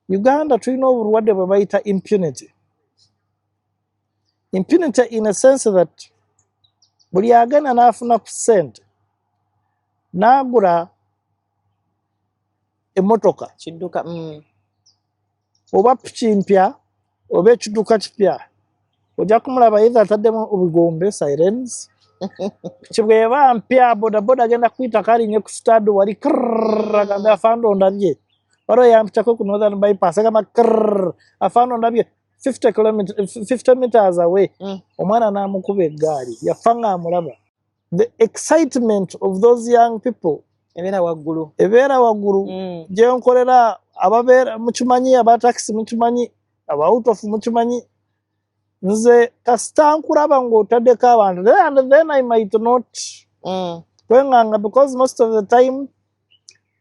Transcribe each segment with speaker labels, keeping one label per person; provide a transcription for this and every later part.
Speaker 1: Uganda tulina obulwadde bwe bayita impunity. Impunity in a sense that buli agenda n'afuna ku ssente n'agula emmotoka
Speaker 2: kidduka
Speaker 1: oba piki mpya oba ekidduka kipya ojja kumulaba either ataddemu obugombe sirens piki bw'eba mpya bodaboda agenda kuyita kalinye ku stade wali agambe afande ondabye waliwo yampitako ku northern bypass agamba afande ondabye 50 meters away omwana n'amukuba eggaali yafa ng'amulaba. The excitement of those young people ebeera waggulu gye nkolera ababeera mukimanyi abataxi mukimanyi abautof mukimanyi nze kasita nkulaba ng'otaddeko abantu and then I might not kwenganga because most of the time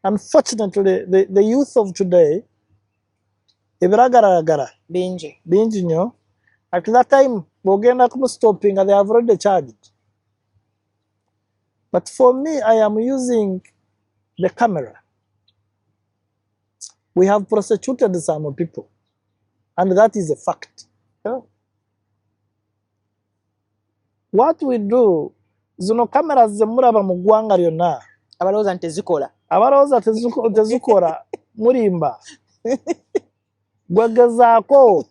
Speaker 1: unfortunately the youth of today ebiragaragara bingi nnyo at that time bw'ogenda kumustoppinga they have already charged. But for me, I am using the camera. We have prosecuted some people, and that is a fact. What we do, zino cameras zemuraba mu ggwanga lyonna
Speaker 2: abalowooza nti tezikola
Speaker 1: tezikola mulimba gwegezaako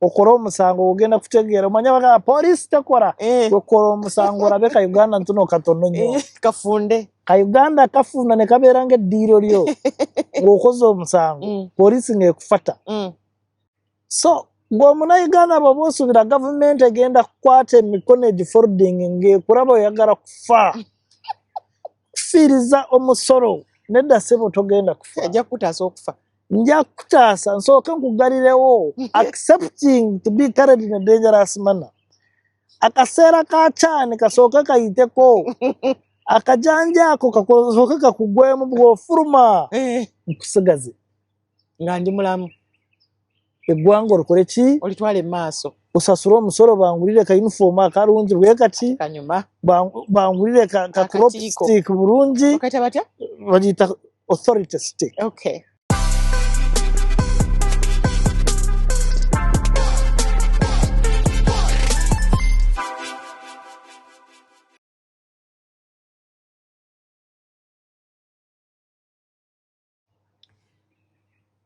Speaker 1: okola omusango ogenda kutegeera omanya bagamba poliisi tekola gwekola omusango olabe ka Uganda ntuno katono nnyo ka Uganda kafunda ne kabeera ng'eddiiro lyo ng'okoze omusango poliisi ng'ekufata. So ng'omunauganda bw'oba osuubira gavumenti egenda kukwata emikono egifolding ng'ekulaba oyagala kufa kufiiriza omusolo nedda ssebo togenda kufa
Speaker 2: ajja kukutaasa okufa
Speaker 1: nja kutaasa nsooke nkugalirewo accepting to be carried in a dangerous manner. Akaseera ka kyani kasooke kayiteko akajanja ako kasooke kakugwemu bw'ofuluma nkusigaze
Speaker 2: nga ndi mulamu
Speaker 1: eggwanga olikole ki
Speaker 2: olitwale maaso
Speaker 1: osasule omusolo bangulire ka uniform akalungi bwe kati
Speaker 2: kanyuma
Speaker 1: bangulire ka crop stick bulungi
Speaker 2: bakata batya
Speaker 1: bagiyita authority stick.
Speaker 2: Okay.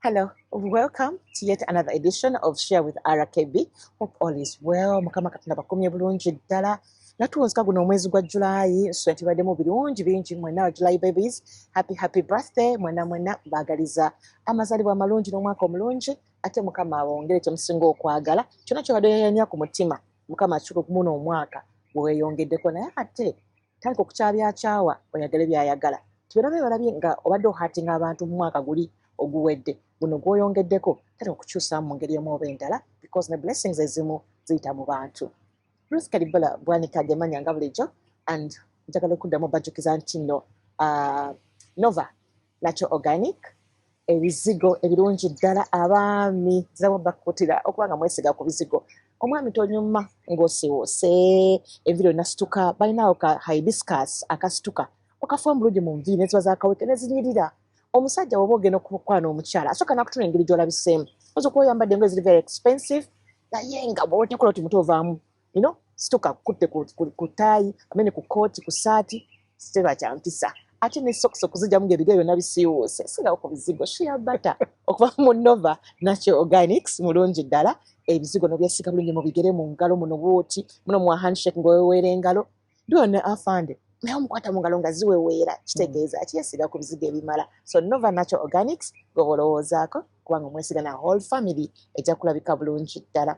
Speaker 2: Hello, welcome to yet another edition of Share with RKB. Hope all is well. Mukama katonda bakomye bulungi ddala. Natuwonzika guno omwezi gwa July, so tubaddemu birungi bingi mwena wa July babies. Happy birthday mwena baagaliza amazaalibwa amalungi n'omwaka omulungi ate Mukama awongere kyemusinga okwagala. Kyonna kyobadde oyayanya ku mutima Mukama akikuwe kumuna omwaka weeyongeddeko naye ate tandika okukyabyakyaawa oyagale byayagala. Tubeera balabye nga obadde ohatinga abantu mu mwaka guli oguwedde guno gwoyongeddeko tandika okukyusaamu mu ngeri emu oba endala because ne blessings ezimu ziyita mu bantu. Ruth Kalibala bwanika gemanya nga bulijjo and njagala okuddamu bajjukiza nti nno Nova Natural Organic ebizigo ebirungi ddala abaami ziraba bakutira okubanga mwesiga ku bizigo. Omwami tonyuma ng'osiwose enviro nasituka balinawo ka hibiscus akasituka okafuwa mulungi mu nviiri neziba zakaweke nezinyirira. Omusajja bw'oba ogenda okukwana omukyala asooka nakutuna engeri gy'olabiseemu oyinza okuba oyambadde engoye ziri very expensive naye nga bw'oba otekola oti muto ovaamu situka kutte ku taayi amene ku kooti ku saati siteba kyampisa ate ne sokisi okuzijjamu ng'ebigere byonna bisiiwuuse sirawo ku bizigo shea butter okuva mu Nova Natural Organics mulungi ddala ebizigo nobyesiga bulungi mu bigere mu ngalo muno bwoti muno mu handshake ng'oweweera engalo ndiwone afande naye omukwata mu ngalo nga ziweweera kitegeeza akiyesiga ku bizigo ebimala. So Nova Natural Organics gwe olowoozaako kubanga omwesiga na whole family ejja kulabika bulungi ddala.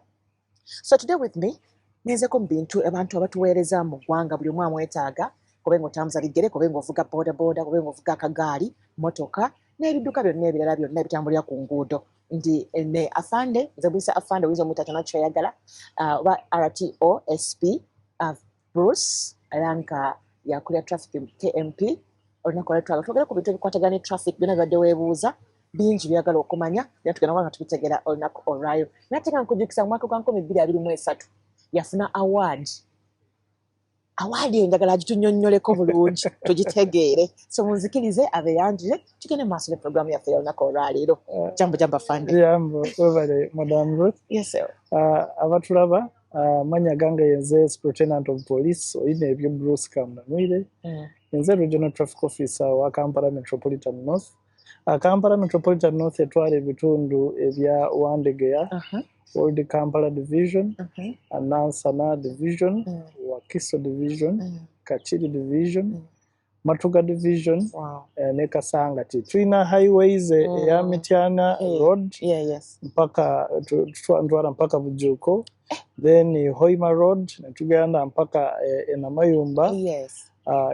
Speaker 2: So today with me nenzeko mu bintu abantu abatuweereza mu ggwanga buli omu amwetaaga kobe ng'otambuza bigere kobe ng'ovuga bodaboda kobe ng'ovuga akagaali motoka n'ebidduka byonna ebirala byonna ebitambulira ku nguudo ndi ne afande nze buyisa afande oyinza omuyita kyonna kyoyagala oba RTOSP Bruce era nga yakulira traffic KMP olunaku olwaleero twogera ku bintu ebikwatagana ne traffic byonna bibadde weebuuza bingi byagala okumanya era tugenda nga tubitegeera olunaku olwayo naye ate nga nkujjukisa mu mwaka gwa 2023 yafuna award awaadi eyo njagala gitunyonnyoleko bulungi tugitegeere so munzikirize abeeyanjire tugende mu maaso ne puroguramu yaffe y'olunaku olwaleero jambo afande
Speaker 1: jambo webale madam Ruth
Speaker 2: yes sir.
Speaker 1: Abatulaba manya gange yenze Superintendent of Police oyina ebyo Bruce Kamnamwire yenze Regional Traffic Officer wa Kampala Metropolitan North Kampala Metropolitan North etwala ebitundu ebya Wandegeya Old Kampala Division, Nansana Division, Wakiso Division, Kachiri Division, Matuga Division, ne Kasangati. Twina highways ya Mityana Road, mpaka tutwala mpaka Bujuko, then Hoima Road, ne tugenda mpaka Enamayumba,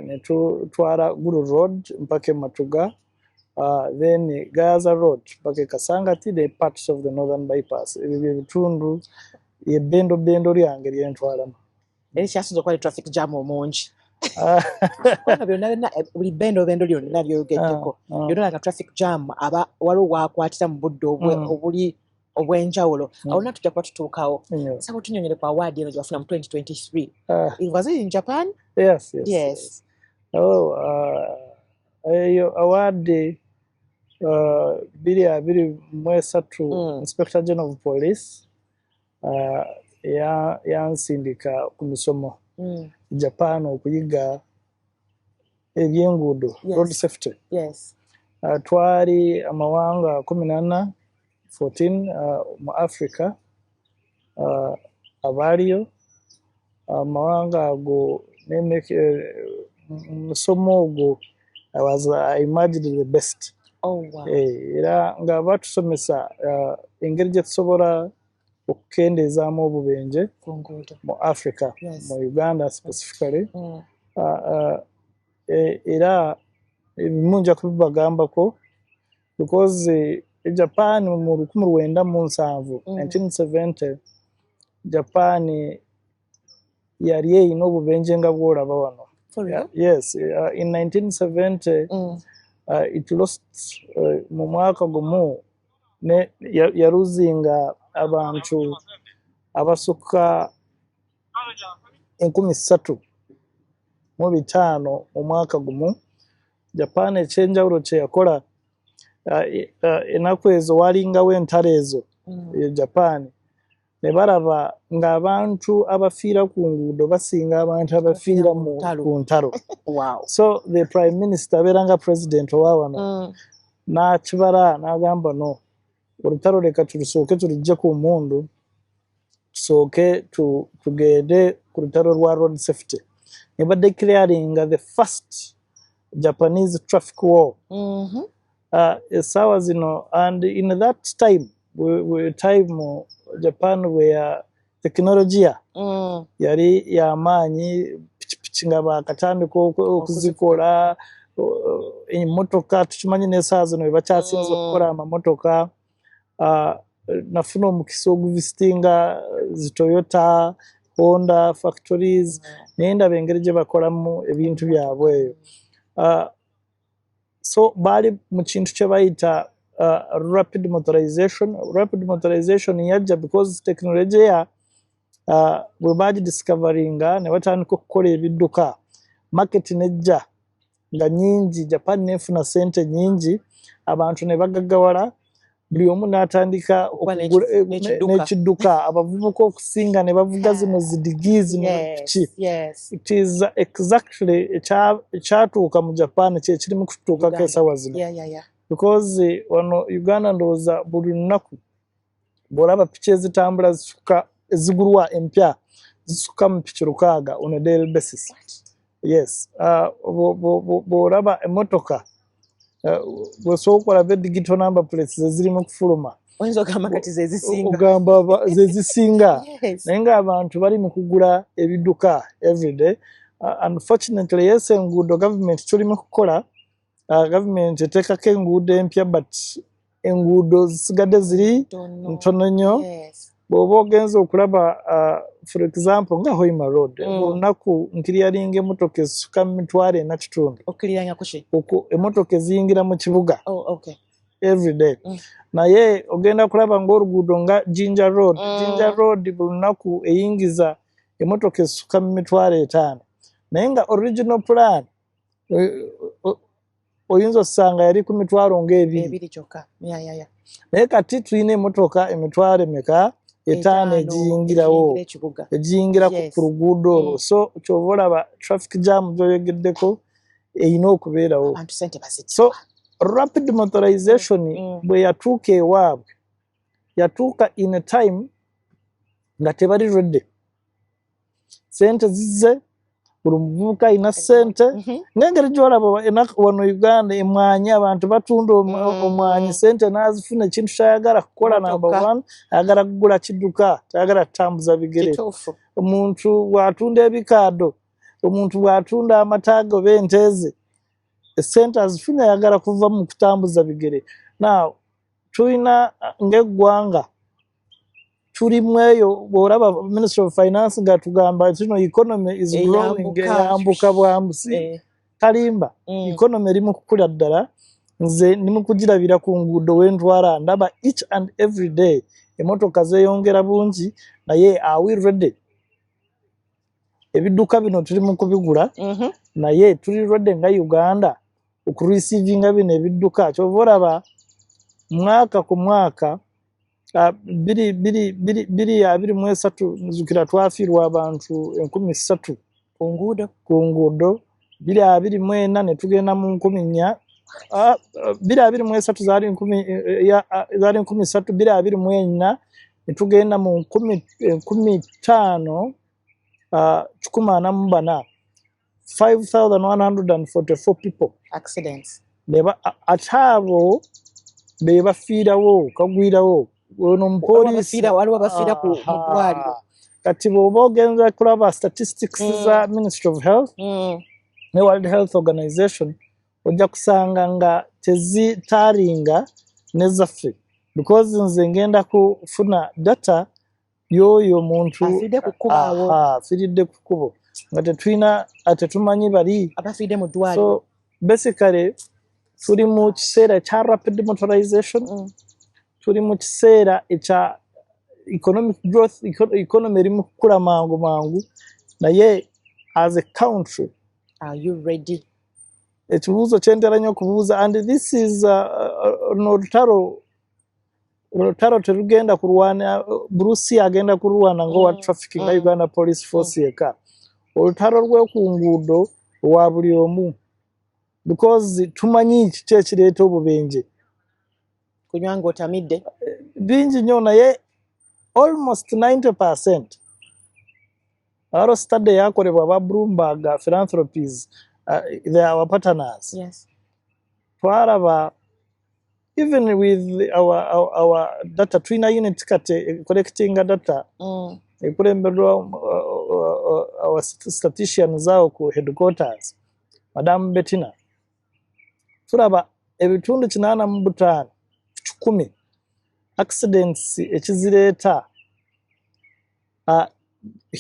Speaker 1: ne tutwala Guru Road mpaka Matuga. Then Gaza Road, mpaka Kasangati, the parts of the Northern Bypass. Ebitundu bendo lyange lyentwalamu.
Speaker 2: Ekyasinze okuba traffic jam omungi. Buli bendo lyonna byogeddeko. Byonna nga traffic jam aba waliwo waakwatira mu budde obuli obw'enjawulo. Awo tujja kuba tutuukawo. Saba tunyonyere ku award eno gye wafuna mu 2023. Was it in Japan?
Speaker 1: Yes. Eyo award biri mwesatu Inspector General of Police yansindika ku misomo Japan okuyiga ebyenguudo road safety. Twali amawanga 14 mu Africa abaliyo amawanga ago musomo ogwo I imagined the best. Era nga batusomesa engeri gye tusobola okukendeezaamu obubenje mu Africa, mu Uganda specifically. Era ebimu nja kubibagambako because Japan mu 1970 Japan yali eyina obubenje nga bw'olaba wano. Yes, in 1970 it lost mu mwaka gumu yaluzinga abantu abasukka 3,500 mu mwaka gumu. Japan ekyenjawulo kye yakola ennaku ezo walingawo entalo ezo Japan ne baraba ng'abantu abafiira ku nguudo basinga abantu abafiira ku ntalo. So the Prime Minister abeeranga President owa wano n'akibala n'agamba no, olutalo leka tulusooke tulugye ku mmundu tusooke tugende ku lutalo lwa road safety. Ne badeclaringa the first Japanese traffic war. Essaawa zino, and in that time Japan where technology yali y'amaanyi, pikipiki nga baakatandika okuzikola, emmotoka tukimanyi n'essaawa zino bwe bakyasinza okukola amamotoka. Nafuna omukisa oguvisitinga zi Toyota, Honda factories, naye ndaba engeri gye bakolamu ebintu byabwe eyo. So baali mu kintu kye bayita rapid motorization. Rapid motorization yajja because technology bwe bagidiscoveringa ne batandika okukola ebidduka, market nejja nga nyingi, Japan nefuna sente nyingi, abantu ne bagaggawala, buli omu n'atandika n'ekidduka, abavubuka okusinga ne bavuga zino zidigiizi nepiki. It is exactly ekyatuuka mu Japan kye kirimu kutuukako essaawa zino. Because wano Uganda ndowooza buli lunaku bw'olaba piki ezitambula ezigulwa empya zisukka mu piki 600 on a daily basis. Yes. Bw'olaba emmotoka bw'osooka olaba digital number plates ezirimu kufuluma,
Speaker 2: oyinza okugamba kati ze zisinga,
Speaker 1: ogamba ze zisinga, naye ng'abantu bali mu kugula ebidduka everyday. Unfortunately, yes, enguudo government tulimu kukola, government eteekako enguudo empya, but enguudo zisigadde ziri ntono nnyo. Bw'oba ogenza okulaba for example nga Hoima Road, olunaku nkiriyalinga emmotoka ezisukka mu 4,500.
Speaker 2: Okkiriyanga ku ki?
Speaker 1: Emmotoka eziyingira mu kibuga everyday. Naye ogenda kulaba ng'oluguudo nga Jinja Road. Jinja Road buli lunaku eyingiza emmotoka ezisukka mu 5,000. naye nga original plan oyinza osanga yali ku mitwalo ng'ebiri
Speaker 2: ebiri kyokka
Speaker 1: naye kati tulina emmotoka emitwalo emeka 5 egiyingirawo egiyingira ku luguudo olwo so kyova olaba traffic jam gyoyogeddeko erina okubeerawo so rapid motorization bwe yatuuka ewaabwe yatuuka in a time nga tebali ready sente zizze buli muvubuka alina ssente ng'engeri gyolaba wano Uganda emwanyi abantu batunda omwanyi sente n'azifuna ekintu kyayagala kukola number 1 ayagala kugula kidduka tayagala kutambuza bigere omuntu bw'atunda ebikaado omuntu bw'atunda amataago oba ente ze essente azifuna ayagala kuva mu kutambuza bigere now tulina ng'eggwanga tulimu eyo bw'olaba Ministry of Finance nga tugamba kino economy is growing eyambuka bwambusi talimba economy eri mu kukula ddala nze ndi mu kugirabira ku nguudo w'entwala ndaba each and every day emmotoka zeeyongera bungi naye are we ready ebidduka bino tuli mu kubigula naye tuli ready nga Uganda okureceivinga bino ebidduka kyova olaba mwaka ku mwaka 2023 nzukira twafiirwa abantu 3,000 ku nguudo 2024 ne tugenda mu 4,000 2023 zaali 3,000 2024 ne tugenda mu 15,000 144 5,144 people
Speaker 2: accidents
Speaker 1: ate abo be bafiirawo kagwirawo ono mupoliisi
Speaker 2: waliwo bafiira ku ddwaliro
Speaker 1: kati bw'oba ogenza kulaba statistics za Ministry of Health ne World Health Organization ojja kusanga nga tezitaalinga nezaffe because nze ngenda kufuna data y'oyo omuntu afiiridde ku kkubo nga tetulina tetumanyi bali
Speaker 2: abafiidde mu ddwaliro
Speaker 1: so basically tuli mu kiseera ekya rapid motorization tuli mu kiseera ekya economic growth economy eri mu kukula mangu mangu naye as a country
Speaker 2: are you ready
Speaker 1: ekibuuzo kyentera nnyo okubuuza and this is olutalo terugenda kulwana Bruce agenda kulwana ng'owa traffic nga Uganda Police Force yeka olutalo rw'ekunguudo lwa buli omu because tumanyi kiki ekireeta obubenje
Speaker 2: kunywa ng'otamidde
Speaker 1: bingi nnyo naye almost 90% aro study yakolebwa aba Bloomberg Philanthropies they are our partners twaraba even with our data twina unit kate collecting data ekulemberwa our statisticians zao ku headquarters Madam Bettina turaba ebitundu 85 10 accidents ekizireeta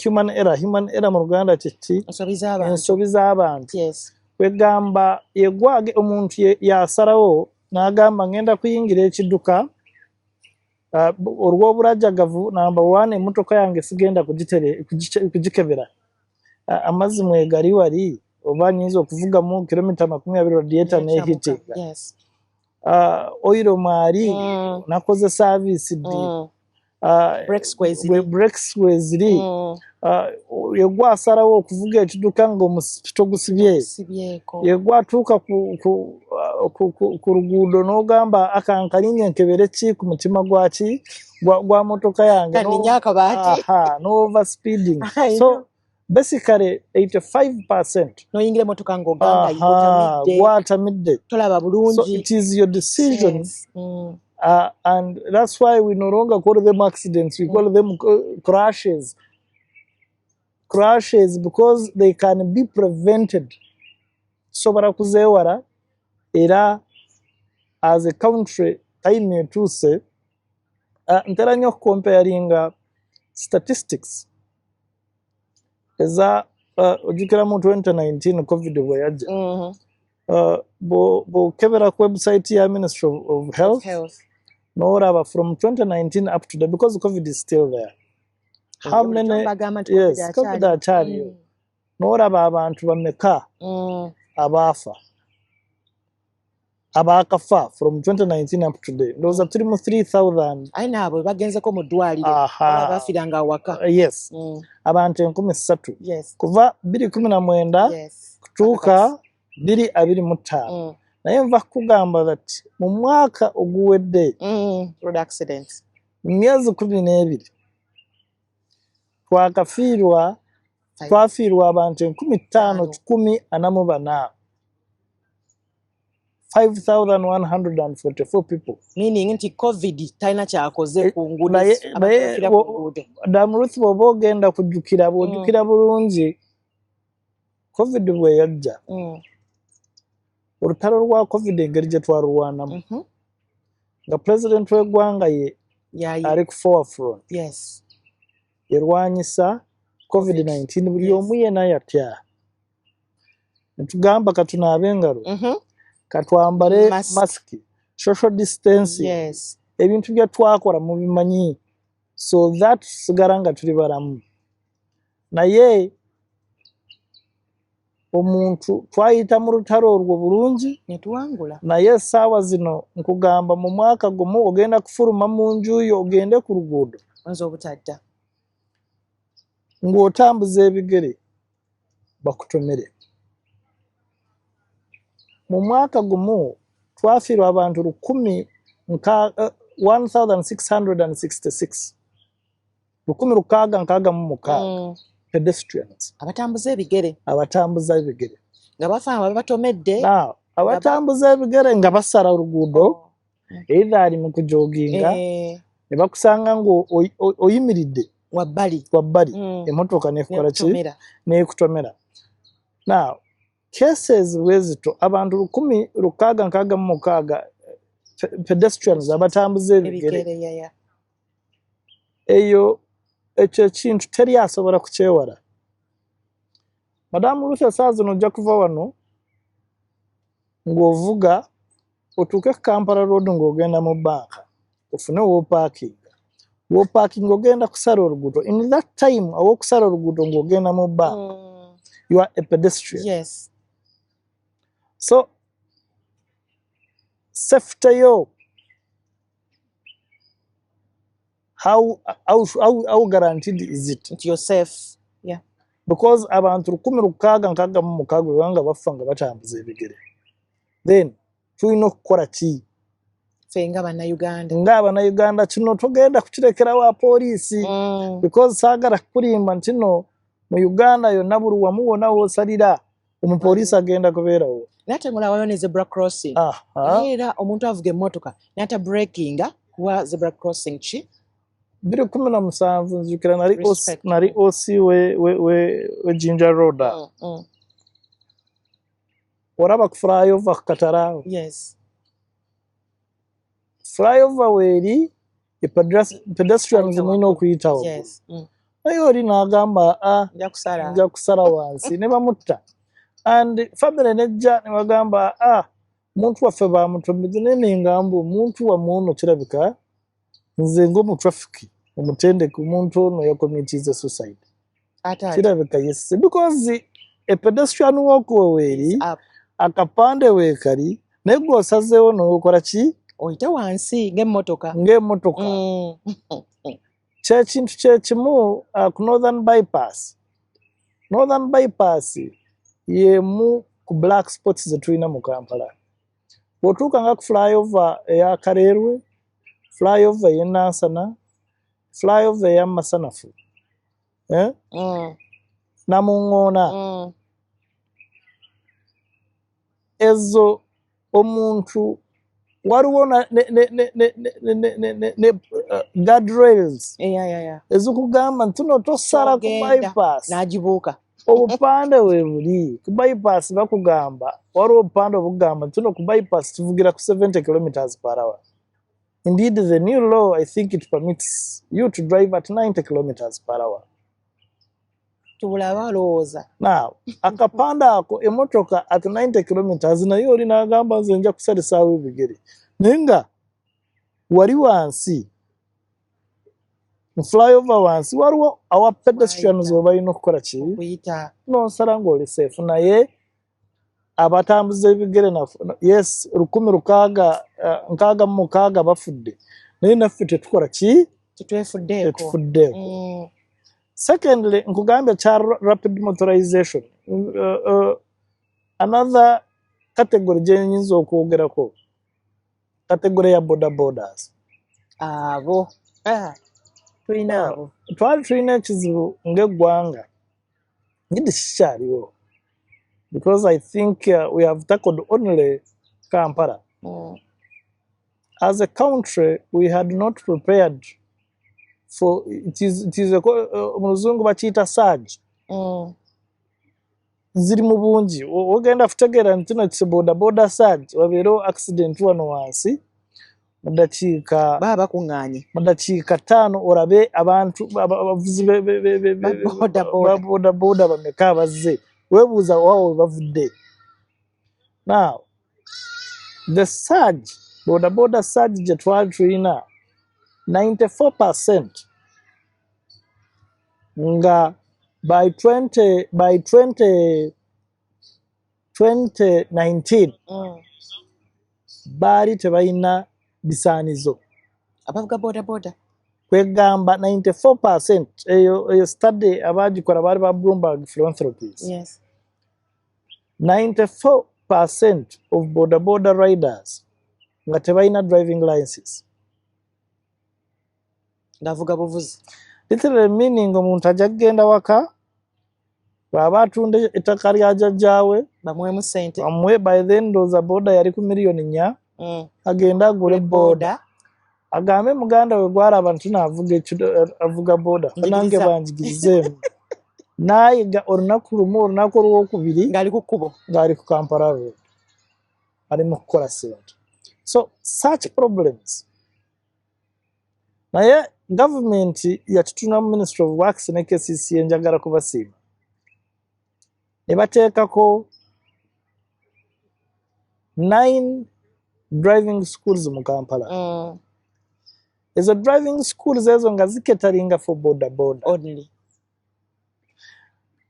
Speaker 1: human error mu Luganda kiti ensobi z'abantu kwegamba yegwage omuntu yasalawo n'agamba ngenda kuyingira ekidduka olw'obulajjagavu number 1 emmotoka yange sigenda kugikebera amazzi mwegali wali oba nyinza okuvugamu kilomita 20 radiator n'ehitinga oiro mwali nakoze service ddi brakes kweziri yegwa asalawo okuvuga ekidduka ng'omusipito gusibye yegwa atuuka ku luguudo n'ogamba akankalinya nkebere ki ku mutima gwaki gwa motoka yange no overspeeding so basically 85%
Speaker 2: noyingira motoka ng'ogamba
Speaker 1: gwatamidde
Speaker 2: tolaba bulungi
Speaker 1: so it is your decision and that's why we no longer call them accidents we call them crashes because they can be prevented sobola kuzeewala era as a country time etuuse ntera nnyo okukomparinga statistics eza ojjukira mu 2019 covid bwe yajja bw'okebera ku website ya Ministry of Health n'olaba from 2019 up to today because COVID is still there how many yes COVID akyaliyo n'olaba abantu bameka abaafa abaakafa from 2019 up to today ndowooza tuli mu 3000
Speaker 2: aye naabo bagenzeko mu ddwaliro bafiiranga awaka
Speaker 1: yes abantu 3,000
Speaker 2: yes
Speaker 1: kuva 2019
Speaker 2: yes
Speaker 1: kutuuka 2025 naye nva kugamba that mu mwaka oguwedde
Speaker 2: road accidents
Speaker 1: mu myezi 12 twafiirwa abantu 5,144 5,144 people.
Speaker 2: Meaning nti COVID talina kyakoze ku nguudo
Speaker 1: Damruth bw'oba ogenda kujjukira bw'ojjukira bulungi COVID bwe yajja olutalo lwa COVID engeri gye twarulwanamu nga pulezidenti w'eggwanga ye ali ku forefront yerwanyisa COVID-19 buli omu yenna yatya netugamba katunaabe engalo katwambale masiki social distancing ebintu bye twakola mu bimanyi so that tusigala nga tuli balamu naye omuntu twayita mu lutalo olwo bulungi
Speaker 2: netuwangula
Speaker 1: naye essaawa zino nkugamba mu mwaka gumu ogenda kufuluma mu nju yo ogende ku luguudo
Speaker 2: oyinza obutadda
Speaker 1: ng'otambuza ebigere bakutomere mu mwaka gumu twafiirwa abantu 1666 pedestrians
Speaker 2: abatambuza ebigere nga bafaana babatomedde
Speaker 1: abatambuza ebigere nga basala oluguudo either ali mu kujoginga ne bakusanga ng'oyimiridde wabbali emmotoka nekola ki nekutomera now cases bwezito abantu 1666 pedestrians abatambuza ebigere eyo ekyo ekintu teri asobola kukyewala madamu Ruth saa zino ojja kuva wano ng'ovuga otuuke Kampala road ng'ogenda mu banka ofune wopaakinga ogenda kusala oluguudo in that time aw'okusala oluguudo ng'ogenda mu banka you are a pedestrian so safety yo how guaranteed is it
Speaker 2: that you're safe
Speaker 1: because abantu 1666 bwebanga bafa nga batambuza ebigere then tulina okukola ki
Speaker 2: ffe
Speaker 1: ng'abannayuganda kino togenda kukirekerawo apoliisi because saagala kulimba nti no mu Uganda yonna buli wamu wonna w'osalira omupoliisi agenda kubeerawo
Speaker 2: nate ngulawayo ne zebra crossing era omuntu avuga emmotoka nata breakinga wa zebra crossing ki
Speaker 1: 2017 nzijukira nali OC we Jinja Road oraba ku flyover ku Kataraawo flyover weeri pedestrians mulina okuyitawo naye oli n'agamba nja kusala wansi ne bamutta and family nejja ne bagamba omuntu waffe bamutomedde naye nengamba omuntu wammwe ono kirabika nze ng'omutrafiki omutendeke omuntu ono yakomitize suicide kirabika yes because a pedestrian walkway weeri akapande weekali naye gwe osazeewo n'okola ki
Speaker 2: oyite wansi ng'emmotoka
Speaker 1: kyekintu kyekimu ku northern bypass yemu ku black spots zetulina mu Kampala bw'otuuka nga ku flyover eya Kareerwe flyover ey'e Nansana flyover eya Masanafu Namuŋŋoona ezo omuntu waliwo ne guardrails ezikugamba nti no tosala ku bypass
Speaker 2: n'agibuuka
Speaker 1: obupande we buli ku bypass bakugamba waliwo obupande obugamba nti no ku bypass tuvugira ku 70 km/h. Indeed, the new law, I think it permits you to drive at 90 km/h. Now, akapande ako emmotoka at 90 km naye oli n'agamba nze nja kusalisaawo ebigere naye nga wali wansi flyover wansi waliwo awa pedestrians
Speaker 2: Wayita.
Speaker 1: obalina okukola ki
Speaker 2: Okuyita.
Speaker 1: n'osala ng'oli safe naye abatambuza ebigere yes 1,600 bafudde naye naffe tetukola ki
Speaker 2: Tetwefuddeeko.
Speaker 1: tetufuddeeko. Secondly, nkugambye kya rapid motorization. Another category gye nyinza okwogerako, category ya boda borders.
Speaker 2: Abo. Tulina abo.
Speaker 1: Twali tulina ekizibu ng'eggwanga ngidi kikyaliwo because I think we have tackled only Kampala. As a country, we had not prepared for it is muluzungu bakiyita surge. Ziri mu bungi ogenda kutegeera nti kino kiboda boda surge wabeerewo accident wano wansi mu dakiika
Speaker 2: bakuŋŋaanye
Speaker 1: mu dakiika 5 olabe abantu abavuzi boda boda bameka abazze weebuuza waawo bavudde. Now the surge boda boda surge gye twali tulina 94% nga by 2019 baali tebalina bisaanizo
Speaker 2: abavuga boda boda
Speaker 1: kwegamba 94% eyo study abagikola baali ba Bloomberg Philanthropies.
Speaker 2: Yes.
Speaker 1: 94% of boda boda riders nga tebalina driving license.
Speaker 2: Ngavuga buvuzi.
Speaker 1: Literally meaning omuntu ajja kugenda waka bw'aba atunda ettaka lya jjajjaawe
Speaker 2: bamuwemu ssente
Speaker 1: bamuwe by then doza boda yali ku miliyoni 4 agenda agule boda agambe muganda we gwalaba nti avuga boda nange banjigirizeemu nayiga olunaku lumu olunaku olwokubiri
Speaker 2: ng'ali ku kkubo
Speaker 1: ng'ali ku Kampala road ali mu kukola ssente. So such problems naye gavumenti yakituna mu Ministry of Works ne KCCA njagala kubasiima ne bateekako 9 driving schools mu Kampala. Ezo driving schools ezo nga ziketalinga for boda boda
Speaker 2: only.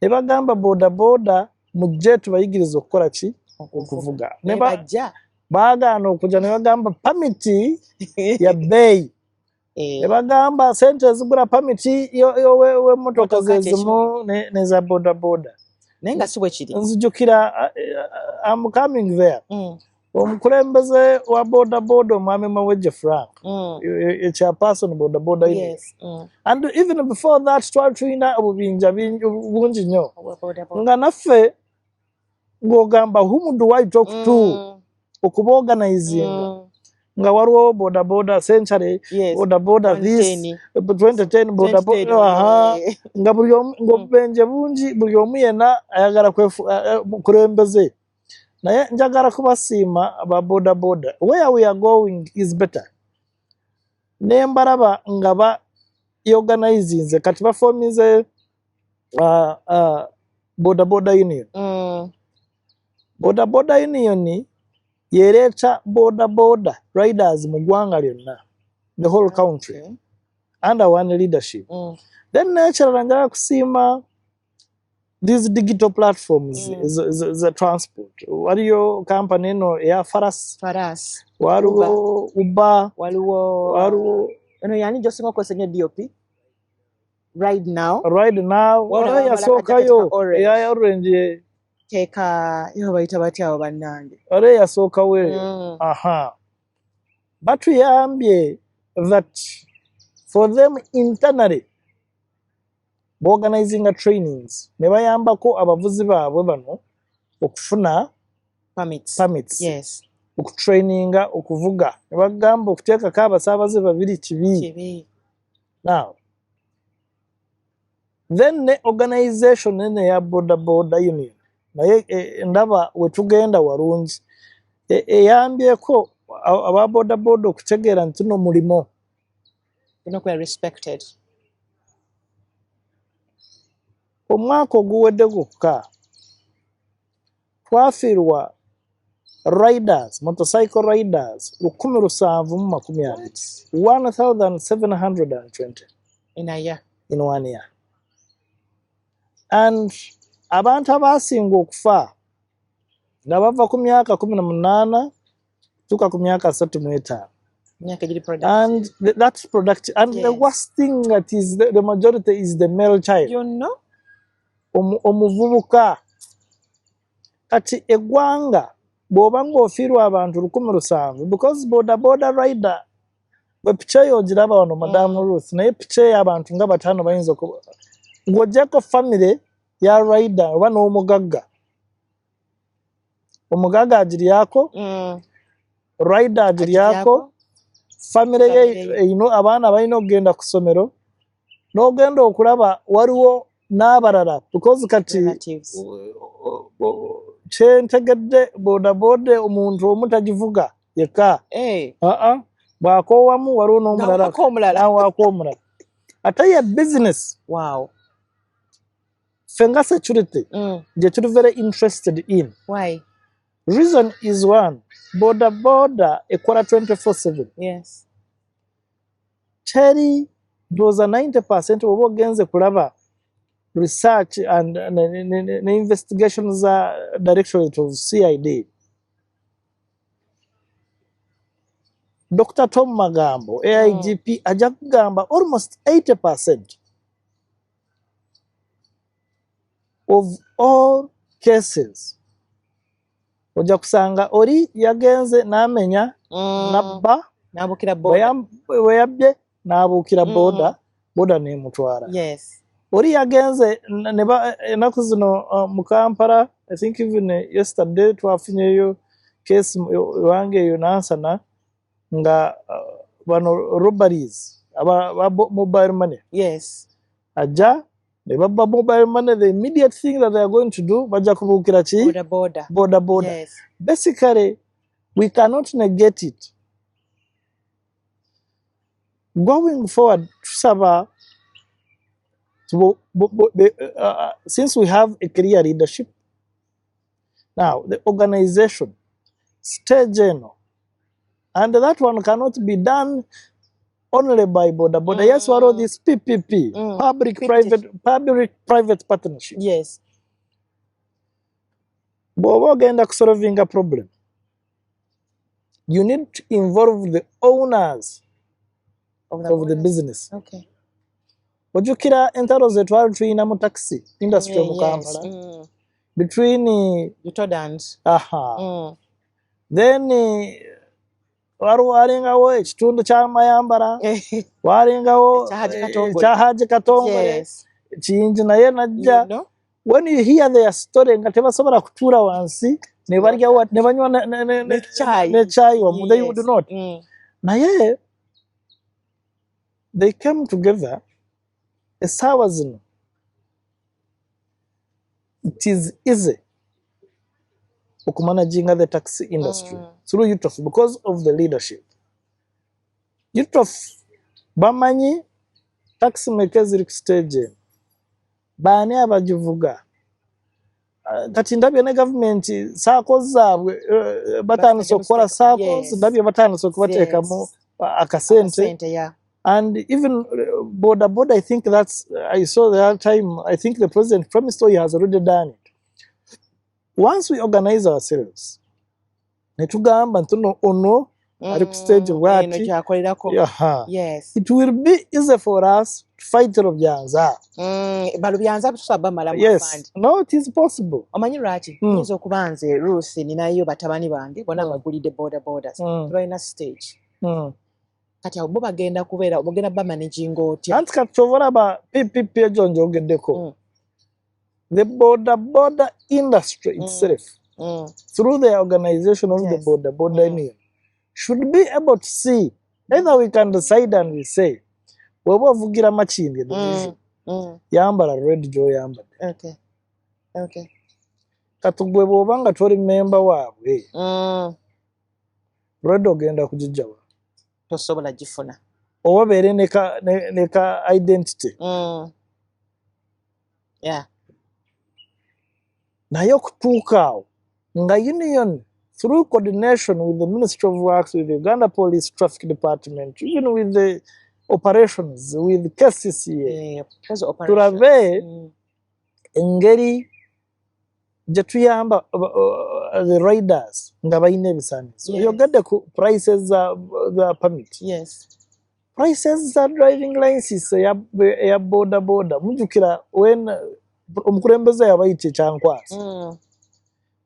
Speaker 1: Ne bagamba boda boda mujje tubayigiriza okukola ki okuvuga ne
Speaker 2: bajja
Speaker 1: baagaana okujja ne bagamba pamiti ya bbeeyi ne bagamba sente ezigula pamiti y'emmotoka ze zimu neza boda boda
Speaker 2: naye nga si bwe kiri
Speaker 1: nzijukira I'm coming there. Omukulembeze wa boda boda omwami Mawejje Frank chairperson boda boda
Speaker 2: yes.
Speaker 1: And even before that twali tulina obubinja bungi nnyo nga naffe ng'ogamba whom do I talk to okuba organizing nga waliwo boda boda century boda boda this 2010 boda boda nga buli ng'obubenje bungi buli omu yenna ayagala kulembeze. Naye njagala kubasiima aba boda boda. Where we are going is better. Ne mbalaba nga ba organizing kati baformize boda boda union. Boda boda union yereeta boda boda riders mu ggwanga lyonna, the whole country, under one leadership. Then naturally njagala kusiima these digital platforms is a transport. Waliyo company eno ya Faras waliwo Uber waliwo
Speaker 2: eno yani josinga okozesa nnyo DOP right now
Speaker 1: waliwo yasookayo eya Orange
Speaker 2: teeka yo bayita batya abo bannange
Speaker 1: waliwo yasookawo eyo batuyambye that for them internally organizing trainings ne bayambako abavuzi baabwe bano okufuna permits
Speaker 2: yes
Speaker 1: okutraininga okuvuga ne bagamba okuteekako abasaabaze babiri kibi. Now then ne organization nene ya boda boda union naye ndaba wetugenda walungi eyambyeko aba boda boda okutegeera nti no mulimo
Speaker 2: respected.
Speaker 1: Omwaka oguwedde gwokka twafiirwa riders motorcycle riders 1720 1720
Speaker 2: In a year.
Speaker 1: in 1 year. And abantu abasinga okufa nga bava ku myaka 18 tuka ku myaka 35.
Speaker 2: Myaka giri productive.
Speaker 1: And that's productive. And the
Speaker 2: Yes.
Speaker 1: worst thing that is the majority is the male child.
Speaker 2: You know?
Speaker 1: Omuvubuka. Kati eggwanga bw'oba ng'ofiirwa abantu 1,700 because boda rider bwe picha eyo ogiraba wano Madamu Ruth naye picha eyo abantu nga 5 bayinza okuba ng'oggyako family ya rider oba n'omugagga. Omugagga agiryako, rider agiryako, family ye eyino abaana balina okugenda ku ssomero n'ogenda okulaba waliwo n'abalala because kati
Speaker 2: Relatives.
Speaker 1: kyentegedde bodaboda omuntu omu tagivuga yekka.
Speaker 2: Eh.
Speaker 1: Bw'akoowamu waliwo n'omulala n'awaako omulala. Ate ye business.
Speaker 2: Wow.
Speaker 1: Ffe nga security gye tuli very interested in.
Speaker 2: Why?
Speaker 1: Reason is one. Boda ekola 24/7.
Speaker 2: Yes.
Speaker 1: Teri ndowooza 90% oba ogenze kulaba research and investigation za Directorate of CID. Dr. Tom Magambo, AIGP, ajja kugamba almost 80% of all cases. Ojja kusanga oli yagenze n'amenya nabba
Speaker 2: N'abuukira boda.
Speaker 1: bwe yabbye n'abuukira boda n'emutwala.
Speaker 2: Yes.
Speaker 1: Oli yagenze ennaku zino mu Kampala, I think even yesterday twafunyeyo case wange eyo Nansana nga bano robberies aba mobile money.
Speaker 2: Yes.
Speaker 1: Ajja ne babba mobile money, the immediate thing that they are going to do bajja kubuukira ki boda.
Speaker 2: Yes.
Speaker 1: Basically we cannot negate it. Going forward, tusaba since we have a clear leadership, now the organization, stage eno, and that one cannot be done only by boda. Yes, what are these PPP, public-private partnership.
Speaker 2: Yes.
Speaker 1: Bw'oba ogenda kusolving a problem, you need to involve the owners of the business.
Speaker 2: Okay.
Speaker 1: Ojjukira entalo ze twali tulina mu taxi industry mu Kampala between
Speaker 2: Utodans.
Speaker 1: Then walingawo ekitundu kya Mayambala, walingawo ekya Haji Katongole, Kiyingi naye najja. When you hear their story nga tebasobola kutuula wansi ne balya ne banywa n'ekyayi wamu, they would not. Naye they came together. Essaawa zino it is easy okumanaginga the taxi industry through UTROF because of the leadership. UTROF bamanyi taxi makers ziri ku stage baani abagivuga. Kati ndabye ne gavumenti saako zaabwe batandise okukola saako, ndabye batandise okubateekamu akasente. And even boda, I think that's, I saw the other time, I think the president promised, he has already done it. Once we organize ourselves, netugamba ntuno ono ari ku stage bwati,
Speaker 2: yes,
Speaker 1: it will be easy for us to fight Lubyanza.
Speaker 2: Balubyanza tusaba malamu.
Speaker 1: Yes, no, it is possible.
Speaker 2: Omanyi lwaki nzo kubanze Ruth ninayo batabani bange bona bagulide boda tubalina stage. Kati abo bagenda kubeera obugenda bamanaging otya.
Speaker 1: Anti kati kyovola ba PPP ejo njogeddeko. The boda industry itself, through the organization of the boda union, should be able to see, either we can decide and we say, weba ovugira Makindye division, yambala red joe yambadde.
Speaker 2: Okay.
Speaker 1: Kati gwe bw'oba nga toli member waabwe, red ogenda kugijjawa.
Speaker 2: Tosobola gifuna.
Speaker 1: Oba beere neka identity.
Speaker 2: Yeah.
Speaker 1: Naye okutuuka awo nga union, through coordination with the Ministry of Works, with the Uganda Police Traffic Department, even with the operations with KCCA
Speaker 2: Because operations.
Speaker 1: turabe engeri gye tuyamba the riders nga balina ebisaanizo oyogedde ku prices za permit.
Speaker 2: Yes.
Speaker 1: Prices za driving license eya boda boda mujjukira when omukulembeze yabayita ekyankwasa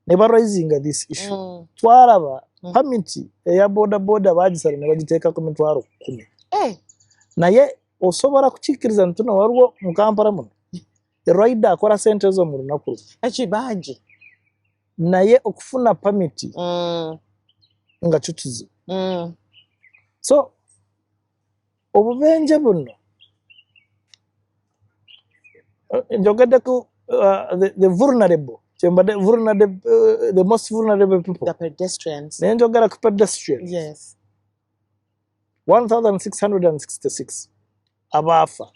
Speaker 1: ne baraisinga this issue twaraba permit eya boda boda bagisala ne bagiteeka ku mitwalo 10 naye osobola kukiikiriza nti no waliwo mu Kampala muno rider akola sente zo mu lunaku
Speaker 2: ekibangi
Speaker 1: naye okufuna permit nga kikizibu. So obubenje buno njogedde ku the vulnerable the most vulnerable people,
Speaker 2: the pedestrians.
Speaker 1: naye njogera ku pedestrians.
Speaker 2: Yes.
Speaker 1: 1666 abaafa,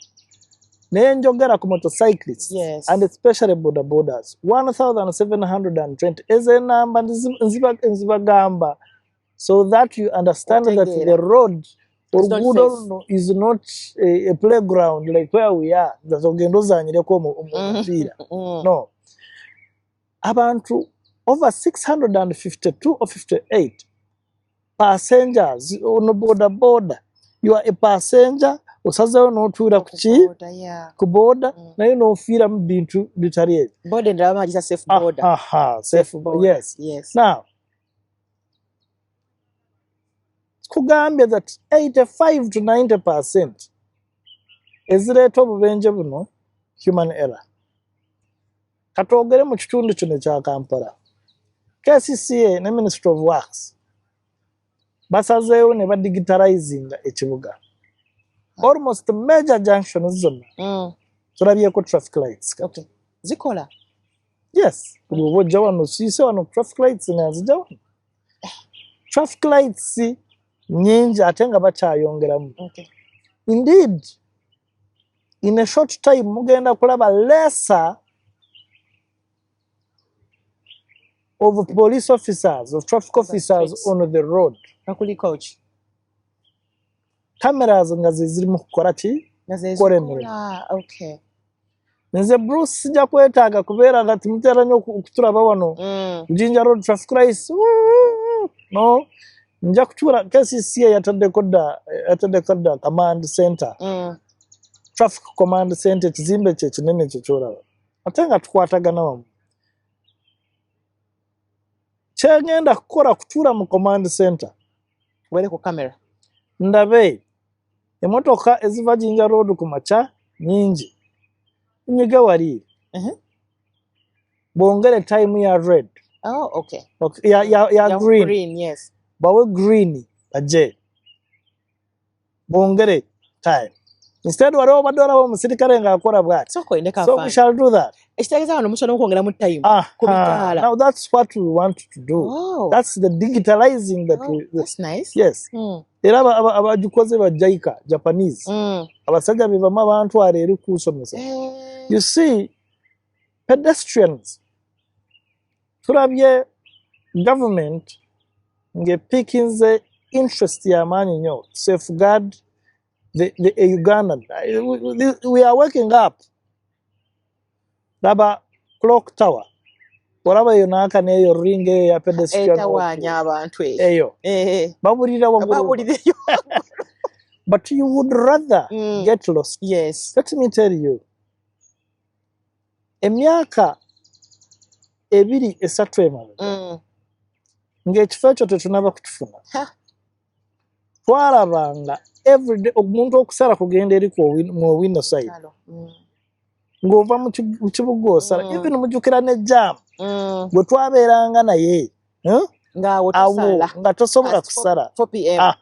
Speaker 1: naye njogera ku motorcyclists.
Speaker 2: Yes.
Speaker 1: And especially boda bodas 1720 ezo enamba nzibagamba so that you understand that the road oluguudo luno is not a playground like where we are that ogenda ozanyireko omupiira. No, abantu over 652 or 58 passengers on boda boda. You are a passenger osazeewo n'otuula ku boda naye n'ofiira mu bintu bitali ebyo.
Speaker 2: Boda endala bamagisa safe border.
Speaker 1: Safe border. Yes. Now kugambye that 85 to 90% ezireeta obubenje buno human error. Katwogere mu kitundu kino ekya Kampala, KCCA ne Ministry of Works basazeewo ne badigitalizinga ekibuga. Almost major junctions zonna tulabyeko traffic lights.
Speaker 2: Okay. Zikola?
Speaker 1: Yes. Bw'oba ojja wano siise wano traffic lights nazijja wano. Traffic lights nyingi ate nga bakyayongeramu.
Speaker 2: Okay.
Speaker 1: Indeed, in a short time mugenda kulaba lesser of police officers, of traffic officers on the road.
Speaker 2: Nakuli coach.
Speaker 1: Cameras nga ziri mu kukola ki? Kukola emirimu.
Speaker 2: Okay.
Speaker 1: Nze Bruce sijja kwetaaga kubeera nga timutera nnyo okutulaba wano Jinja Road traffic lights. No, nja kutuula KCCA yataddeko dda command center. Traffic command center ekizimbe kye kinene kye kyolaba. Ate nga tukwatagana wamu. Kyengenda kukola kutuula mu command center.
Speaker 2: Wele ku kamera.
Speaker 1: Ndabe emotoka eziva Jinja Road ku makya nyingi. Nyiga wali. Bongere time ya red.
Speaker 2: Oh, okay.
Speaker 1: Ya green.
Speaker 2: Green, yes.
Speaker 1: Bawe green baje. Bongere time. Instead waliwo badde olaba omusirikale ng'akola bw'ati. So we shall do that.
Speaker 2: Ekitegeeza wano musobola okwongeramu time ku bitaala.
Speaker 1: Now that's what we want to do.
Speaker 2: Oh.
Speaker 1: That's the digitalizing that
Speaker 2: that's nice.
Speaker 1: Yes. Era abagikoze ba JICA, Japanese. Abasajja be bamu abantwala eri kusomesa. You see, pedestrians tulabye government ng'epikinze interest y'amaanyi nnyo safeguard the Ugandan. We are waking up. Laba clock tower. Olaba eyo naaka n'eyo ring eyo ya pedestrian.
Speaker 2: Etawaanya abantu
Speaker 1: eyo. Babulira waggulu. But you would rather get lost.
Speaker 2: Yes.
Speaker 1: Let me tell you. Emyaka 2-3 emabega. Ng'ekifo ekyo tetunaba kukifuna. Twalabanga everyday omuntu okusala kugenda eri mu window side. Ng'ova mu kibuga osala. Even mujjukira ne jam. Bwe twabeeranga naye. Nga tosobola kusala.
Speaker 2: 4 p.m.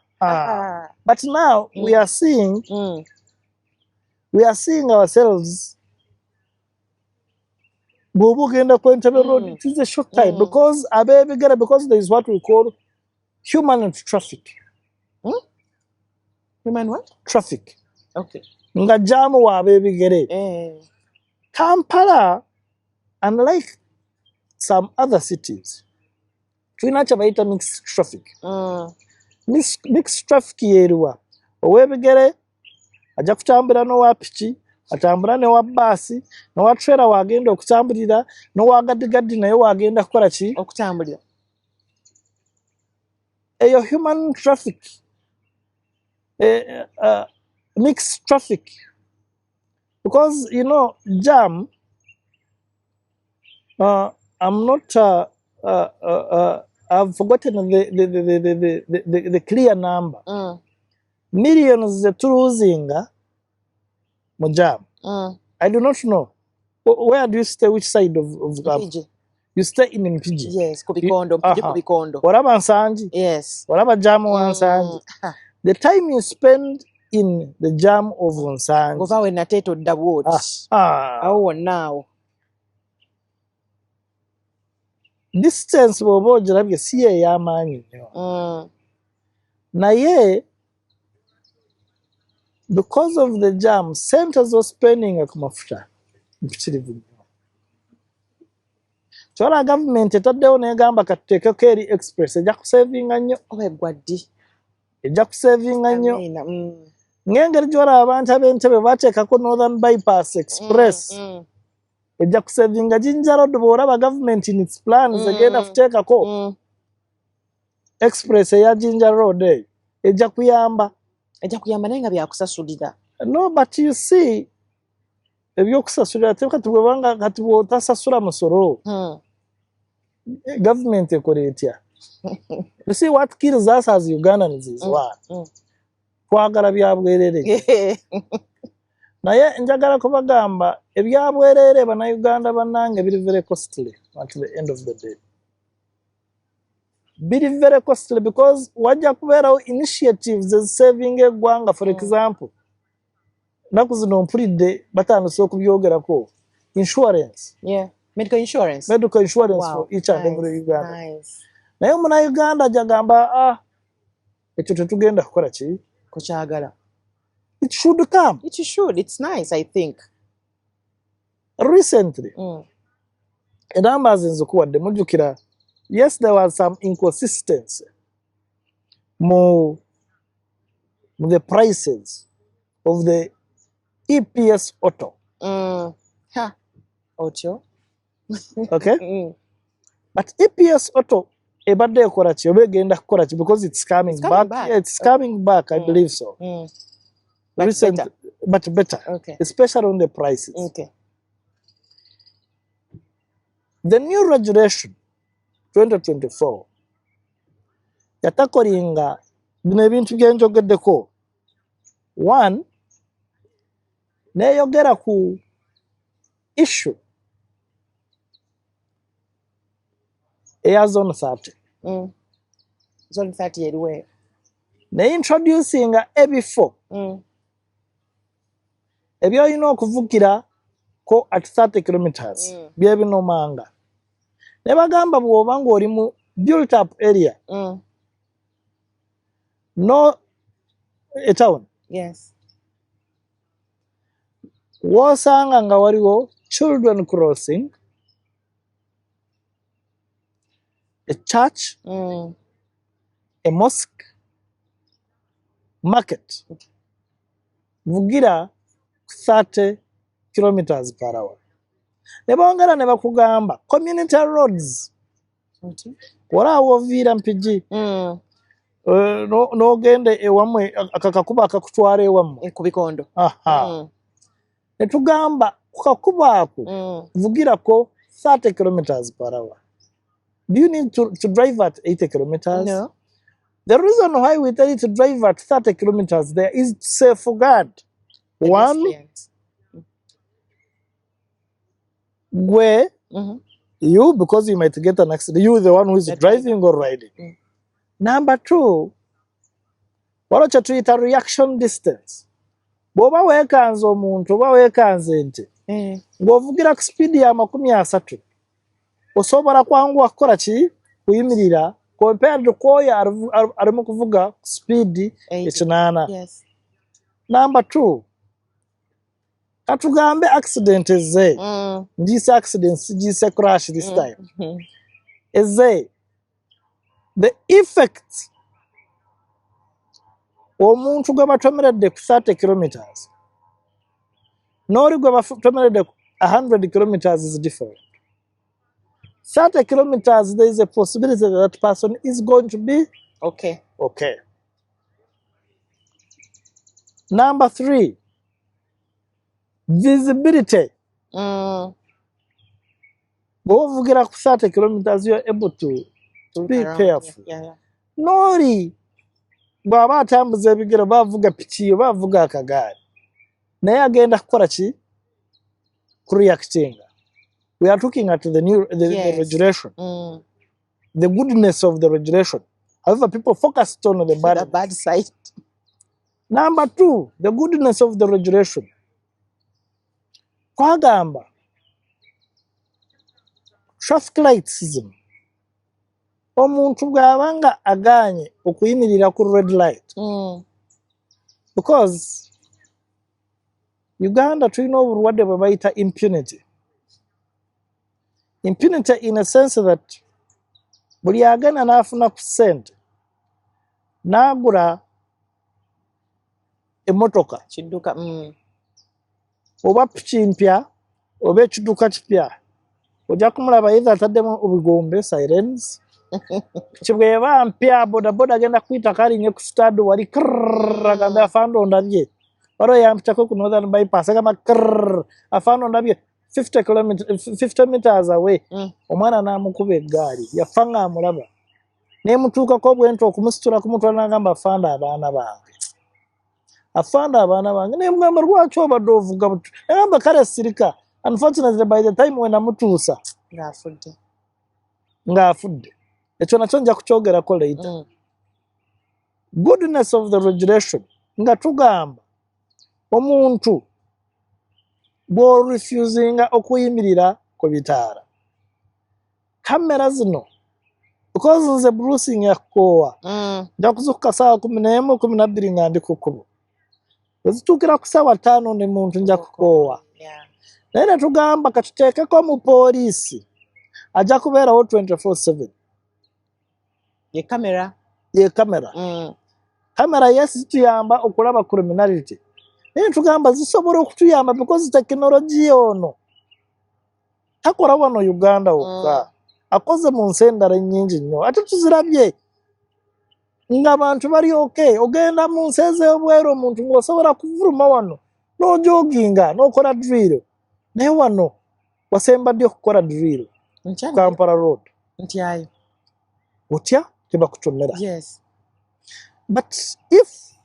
Speaker 1: But now we are seeing ourselves. Bw'oba ogenda ku Entebbe Road, it is a short time because there is what we call human traffic.
Speaker 2: Human what?
Speaker 1: Traffic.
Speaker 2: Okay.
Speaker 1: Nga jamu wa ab'ebigere. Kampala, unlike some other cities, tulina kye bayita mixed traffic. Mixed traffic yeeruwa ow'ebigere ajja kutambula n'owa piki atambula n'owa bbaasi n'owa trailer wagenda okutambulira n'owa gaddigaddi naye wagenda kukola ki
Speaker 2: okutambulira
Speaker 1: eyo human traffic mixed traffic because you know jam I'm not I've forgotten the clear number millions zeturuzinga mu jam I do not know where do you stay which side of
Speaker 2: Mpigi.
Speaker 1: you stay in Mpigi
Speaker 2: Yes, ku bikondo, Mpigi ku
Speaker 1: Aha.
Speaker 2: bikondo.
Speaker 1: oraba Nsangi
Speaker 2: Yes.
Speaker 1: oraba jam wa Nsangi
Speaker 2: Ha.
Speaker 1: the time you spend in the jam of Nsangi
Speaker 2: Gova we nateto dda bwoti. Awo wonna awo.
Speaker 1: distance bw'oba ogirabye si ey'amaanyi nnyo naye because of the jam sente z'ospendinga ku mafuta mpitirivu nnyo kyolaba gavumenti etaddewo n'egamba katuteekeko eri express ejja kusevinga nnyo
Speaker 2: Oba eggwa ddi.
Speaker 1: ejja kusevinga nnyo
Speaker 2: Amina.
Speaker 1: ng'engeri gy'olaba abantu ab'Entebbe bateekako northern bypass express ejja kusevinga Jinja Road bw'olaba gavumenti in its plans egenda kuteekako express eya Jinja Road eyo ejja kuyamba
Speaker 2: Ejja kuyamba naye nga byakusasulira.
Speaker 1: no but you see ebyokusasulira kati bwebanga kati bw'otasasula musolo gavumenti ekola etya you see what kills us as Ugandans is what twagala bya bwerere naye njagala kubagamba ebya bwerere bannayuganda bannange biri very costly at the end of the day biri very costly because wajja kubeerawo initiatives ezisaving eggwanga for example naku zino mpulidde batandise okubyogerako insurance
Speaker 2: Yeah. Medical insurance.
Speaker 1: medical insurance
Speaker 2: Wow.
Speaker 1: for each and every Uganda
Speaker 2: Nice.
Speaker 1: naye omunnayuganda jagamba ekyo tetugenda kukola ki
Speaker 2: Kukyagala.
Speaker 1: it should come
Speaker 2: It should. It's nice, I think.
Speaker 1: recently numbers nzikuwadde mujjukira yes there was some inconsistency mu the prices of the EPS auto
Speaker 2: Ha. Otyo.
Speaker 1: okay but EPS auto ebadde ekola ki oba egenda kukola ki because it's coming
Speaker 2: It's coming
Speaker 1: back.
Speaker 2: back.
Speaker 1: Yeah, it's coming back I believe so
Speaker 2: But
Speaker 1: recent
Speaker 2: better.
Speaker 1: but better
Speaker 2: Okay.
Speaker 1: especially on the prices
Speaker 2: Okay.
Speaker 1: the new regulation 2024 yatakolinga bino ebintu byenjogeddeko one neeyogera ku issue eya zone 30
Speaker 2: Zone 30 eriwe.
Speaker 1: neintroducinga ebifo ebyolina okuvugirako at 30 kilometers byebinomanga ne bagamba bw'oba ng'oli mu built up area no a town
Speaker 2: Yes.
Speaker 1: w'osanga nga waliwo children crossing a church a mosque market vugira 30 kilometers per hour ne bongera ne bakugamba community roads olaawo oviira Mpigi n'ogenda ewammwe akakakuba akakutwala ewammwe
Speaker 2: Ku bikondo.
Speaker 1: ne tugamba ku kakubo ako vugirako 30 kilometers per hour. Do you need to drive at 80 kilometers?
Speaker 2: No.
Speaker 1: The reason why we tell you to drive at 30 kilometers there is to safeguard one,
Speaker 2: Pedestrians.
Speaker 1: where you, because you might get an accident, you the one who is
Speaker 2: The
Speaker 1: driving or riding. Number two, waliwo kye tuyita reaction distance. Bw'oba weekanze omuntu oba weekanze ente ng'ovugira ku sipiidi ya 30 osobola kwanguwa kukola ki kuyimirira compared to kwoyo alimu kuvuga ku sipiidi 80.
Speaker 2: Yes.
Speaker 1: Number two, katugambe accident ezze ngiise accident sigiise crash this time ezze the effect omuntu gwe batomeredde ku 30 kilometers n'oli gwe batomeredde ku 100 kilometers is different. 30 kilometers, there is a possibility that that person is going to be
Speaker 2: Okay.
Speaker 1: okay. Number 3, visibility. Bw'ovugira ku 30 kilometers, you are able to be careful.
Speaker 2: Yeah.
Speaker 1: N'oli bw'aba atambuza ebigere bavuga piki oba avuga akagaali naye agenda kukola ki? Kureactinga. We are looking at the regulation, the goodness of the regulation. However, people focused on the
Speaker 2: bad side.
Speaker 1: Number 2, the goodness of the regulation. Kwagamba traffic lightism. Omuntu bw'abanga aganye okuyimirira ku red light. Because Uganda tulina obulwadde bwe bayita impunity. Impunity in a sense that buli agenda n'afuna ku ssente n'agula emmotoka
Speaker 2: Kidduka.
Speaker 1: oba piki mpya oba ekidduka kipya ojja kumulaba either ataddemu obugombe sirens piki bw'eba mpya bodaboda agenda kuyita kalinye ku stade wali agambe afande ondabye waliwo yampitako ku northern bypass agamba afande ondabye 50 meters away. Omwana n'amukuba eggaali yafa ng'amulaba neemutuukako bwenti okumusitula kumutwala n'agamba afande abaana bange nemugamba lwaki obadde ovuga buti agamba kale sirika. Unfortunately by the time we namutuusa ng'afudde. Ekyo nakyo nja kukyogerako later. Goodness of the regulation nga tugamba omuntu bw'orefusinga okuyimirira ku bitaala kamera zino because nze bruising yakoowa nja kuzukuka ssaawa 11 12 nga ndi ku kkubo bwezituukira ku ssaawa 5 ne muntu nja kukoowa naye ne tugamba katuteekeko mu poliisi ajja kubeerawo 24/7
Speaker 2: ye kamera
Speaker 1: kamera yes zituyamba okulaba criminality naye tugamba zisobola okutuyamba because tekinologiya ono takola wano Uganda wokka akoze mu nsi endala ennyingi nnyo ate tuzirabye ng'abantu bali okay. Ogenda mu nsi ez'ebweru omuntu ng'osobola kuvuluma wano n'ojoginga n'okola drill naye wano wasemba ddi okukola drill Kampala road
Speaker 2: ntyayo
Speaker 1: otya tebakutomera. But if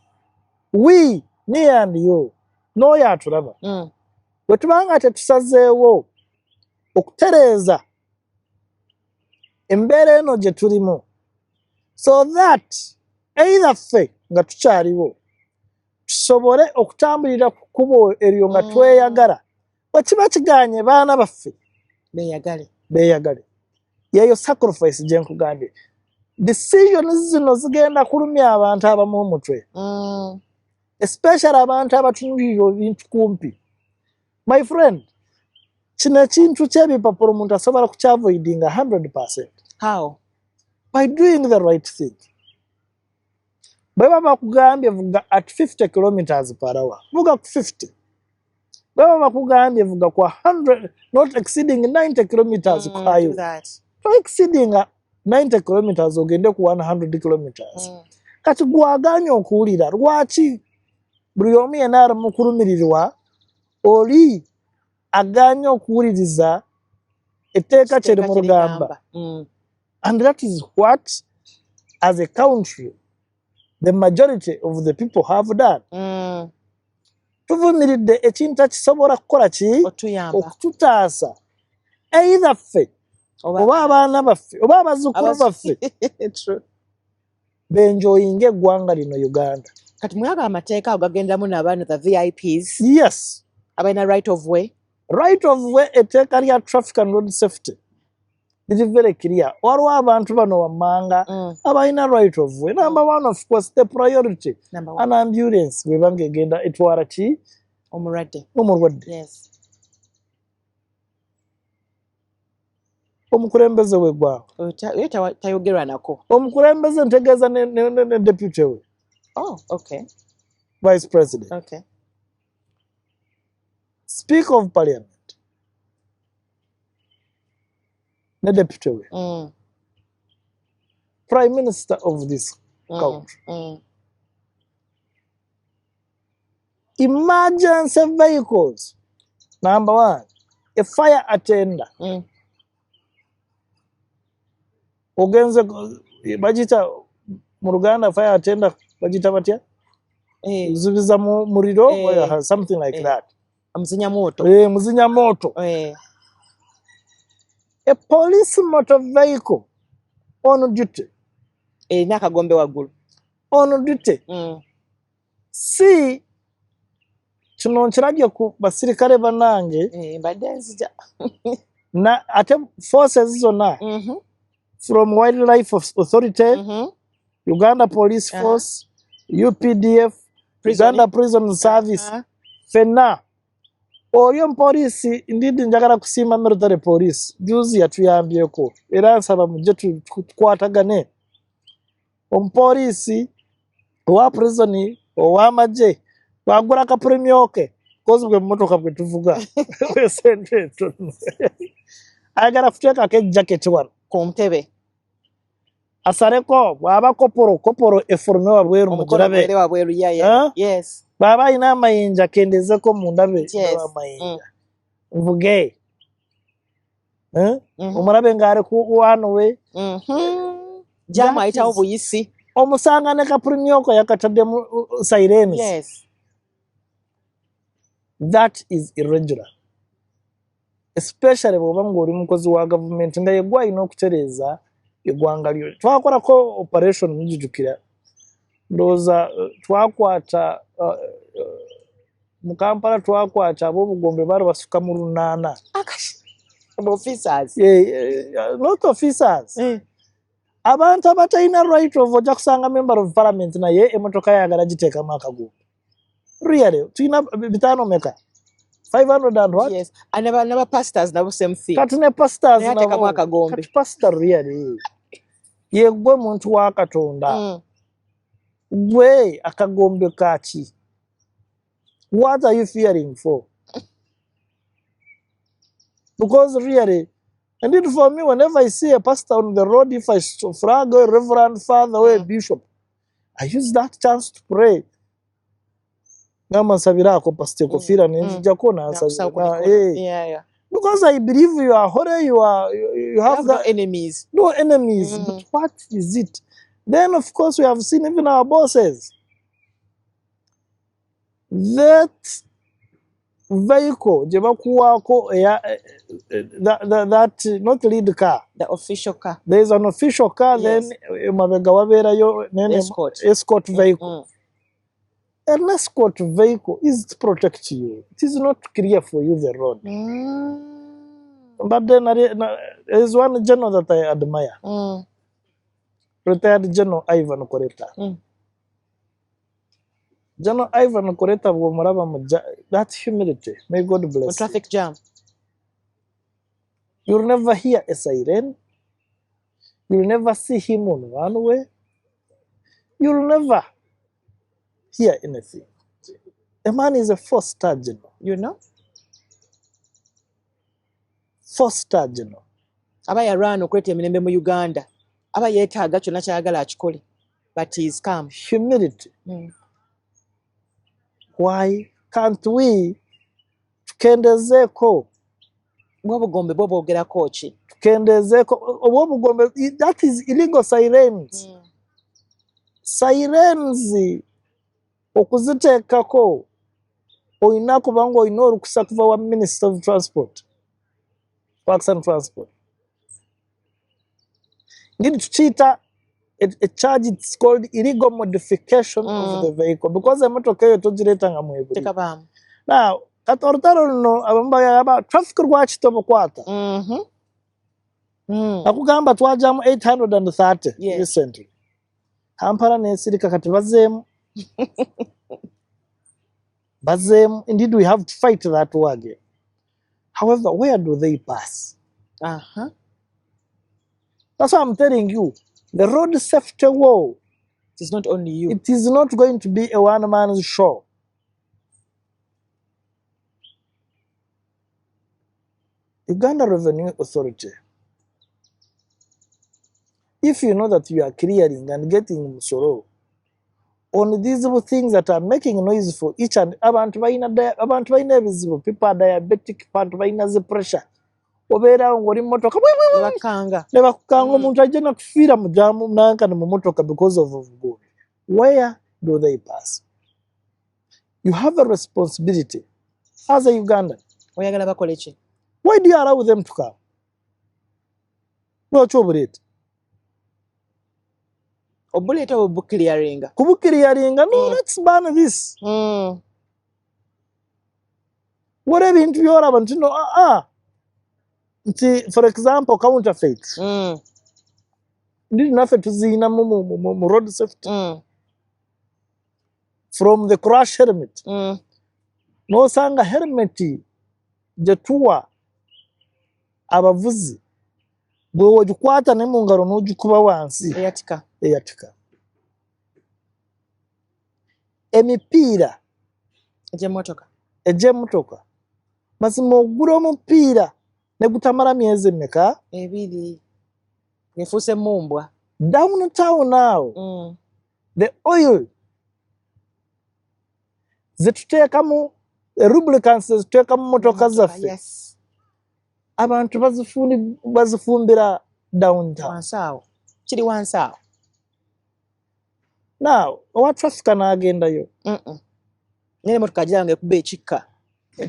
Speaker 1: we me and you n'oyo atulaba bwe tubanga tetusazeewo okutereeza embeera eno gye tulimu so that either ffe nga tukyaliwo tusobole okutambulira ku kkubo eryo nga tweyagala bwe kiba kiganye baana baffe beeyagale yeeyo sacrifice gye nkugambye. Decisions zino zigenda kulumya abantu abamu omutwe especially abantu abatunulira ebintu kumpi. My friend, kino ekintu ky'ebipapula omuntu asobola kukyavoidinga 100%.
Speaker 2: How?
Speaker 1: By doing the right thing. Bwe baba bakugambye vuga at 50 kilometers per hour, vuga ku 50. Bwe baba bakugambye vuga ku 100, not exceeding 90 kilometers per hour. So exceeding 90 kilometers ogende ku 100 kilometers. Kati gwaganya okuwulira lwaki buli omu yenna ali mu kulumirirwa oli aganya okuwuliriza etteeka kye limu lugamba. And that is what as a country the majority of the people have done. Tuvumiridde ekintu kisobola kukola ki okututaasa either ffe oba abaana baffe oba abazzukulu baffe benjoyinga eggwanga lino Uganda.
Speaker 2: Kati mwaga amateeka ago gagendamu n'abaana the VIPs.
Speaker 1: Yes.
Speaker 2: Abalina right of way.
Speaker 1: Right of way etteeka lya traffic and road safety liri very clear. Waliwo abantu bano wammanga abalina right of way. Number one, of course, the priority. An ambulance bwebanga egenda etwala ki omulwadde.
Speaker 2: Yes.
Speaker 1: Omukulembeze w'eggwanga
Speaker 2: tayogerwa nako.
Speaker 1: Omukulembeze ntegeeza ne deputy we
Speaker 2: Oh, okay.
Speaker 1: Vice President,
Speaker 2: Okay.
Speaker 1: Speaker of Parliament, ne deputy we, Prime Minister of this country. Emergency vehicles. Number one, a fire attender. Ogenze bagita mu Luganda fire attender bagita batya? Zubiza muriro or something like that.
Speaker 2: Muzinya moto.
Speaker 1: Muzinya moto. A police motor vehicle on duty.
Speaker 2: Nakagombe waggulu.
Speaker 1: On duty. Si kino nkirabye ku basirikale bannange
Speaker 2: mbadde nzija
Speaker 1: na ate forces zonna from Wildlife Authority, Uganda Police Force, UPDF, Uganda Prison Service, fenna oli omupoliisi ndidi njagala kusiima military police juzi yatuyambyeko era nsaba mujje tukwatagane omupoliisi owa prison ow'amagye bagula ka premium ke kozi bwe mmotoka bwe tuvuga sente ntono ayagala kuteekako ejaketi wano
Speaker 2: ku ntebe
Speaker 1: asareko bw'aba koporo efulume wabweru mugirabe
Speaker 2: wabweru yes
Speaker 1: bw'aba alina amayinja kendezeko mu ndabe amayinja nvuge omulabe ng'ali ku wano we
Speaker 2: jamu ayitawo buyisi
Speaker 1: omusanga ne ka premium ko yakataddemu sirens.
Speaker 2: Yes.
Speaker 1: That is irregular. Especially bw'oba ng'oli mukozi wa gavumenti nga yegwe alina okutereeza eggwanga lyo. Twakolako operation mujijukira. Ndowooza twakwata mu Kampala twakwata ab'obugombe baali basuka mu 800.
Speaker 2: Officers.
Speaker 1: Not officers. Abantu abatalina right of ojja kusanga member of parliament naye emotoka yagala giteekamu akagombe. Really? Tulina bitaano meka? 500 and what?
Speaker 2: Yes. And never pastors nabo same thing.
Speaker 1: Kati ne pastors
Speaker 2: nabo yateekamu akagombe.
Speaker 1: Kati pastor really. Ye gwe muntu wa Katonda. Gwe akagombe kaki? What are you fearing for? Because really, indeed for me, whenever I see a pastor on the road, if I flag a reverend father or a bishop, I use that chance to pray. Namasabira ko pastor kofira ninjija ko nasabira. Because I believe you are holy, you have
Speaker 2: no enemies.
Speaker 1: No enemies. But what is it? Then of course we have seen even our bosses. That vehicle, that not lead car.
Speaker 2: The official car.
Speaker 1: There is an official car,
Speaker 2: yes.
Speaker 1: Then escort vehicle. An escort vehicle is to protect you. It is not to clear for you the road. But then there is one general that I admire. Retired General Ivan Koreta. General Ivan Koreta, that humility. May God bless.
Speaker 2: Traffic jam.
Speaker 1: You'll never hear a siren. You'll never see him on one way. You'll never hear anything. The man is a 4-star general.
Speaker 2: You know?
Speaker 1: 4-star general.
Speaker 2: Aba yarwana okuleta emirembe mu Uganda. Aba yeetaaga kyonna kyayagala akikole. But he is calm.
Speaker 1: Humility. Why can't we tukendezeko?
Speaker 2: Obwobugombe bwogerako ki?
Speaker 1: Tukendezeko obwobugombe, that is illegal sirens. Sirens okuziteekako olina kuba ng'olina olukusa kuva wa Minister of Transport, Works and Transport. Need to cheat a charge, it's called illegal modification of the vehicle because the motoka eyo togireetanga mu ebuli. Now, kati olutalo luno abamba traffic lwakitobukwata. Nakugamba twajamu 830 recently. Kampala n'ensirika kati bazeemu. Indeed, we have to fight that war again. However, where do they pass? That's what I'm telling you. The road safety wall
Speaker 2: It is not only you.
Speaker 1: It is not going to be a one-man's show. Uganda Revenue Authority, if you know that you are clearing and getting musoro on these things that are making noise for each and abantu balina ebizibu, people are diabetic, abantu balina the pressure, obeera ng'oli mu motoka ne bakukanga omuntu ajja nakufiira mu jaamu nankana mu motoka because of obugubi. Where do they pass? You have a responsibility as a Ugandan.
Speaker 2: Oyagala bakole ki?
Speaker 1: Why do you allow them to come? Lwaki obuleeta?
Speaker 2: Obuleeta obukiliyaringa.
Speaker 1: Kubukiliyaringa, no, let's ban this. Whatever ebintu by'olaba nti no, nti for example counterfeits. Ndi naffe tuziina mu road safety. From the crash helmet. N'osanga helmet gye tuwa abavuzi bwe wogikwata ne mu ngalo n'ogikuba wansi eyatika. Emipiira egy'emmotoka mazima ogula omupiira ne gutamala myezi emeka?
Speaker 2: 2. Nefuuse mumbwa.
Speaker 1: Downtown awo the oil zetuteekamu lubricants zetuteeka mu motoka zaffe.
Speaker 2: Yes.
Speaker 1: Abantu bazifumbira downtown.
Speaker 2: Wansawo. Kiri wansawo.
Speaker 1: Now, owa traffic n'agendayo.
Speaker 2: Nene motoka gira nga ekuba ekikka.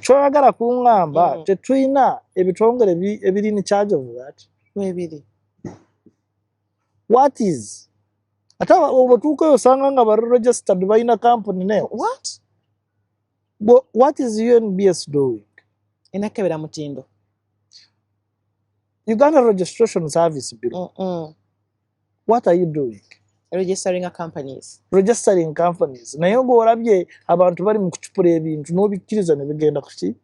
Speaker 1: Kyoyagala kuŋŋamba tetulina ebitongole ebiri in charge of that.
Speaker 2: Webiri.
Speaker 1: What is? Ate obutuuka oyo osanga nga bari registered balina company name.
Speaker 2: What?
Speaker 1: What is UNBS doing?
Speaker 2: Enakebera mutindo.
Speaker 1: Uganda Registration Service Bureau. What are you doing?
Speaker 2: Registering companies.
Speaker 1: Registering companies. Naye ng'olabye abantu bali mu kucupula ebintu n'obikkiriza ne bigenda ku ki?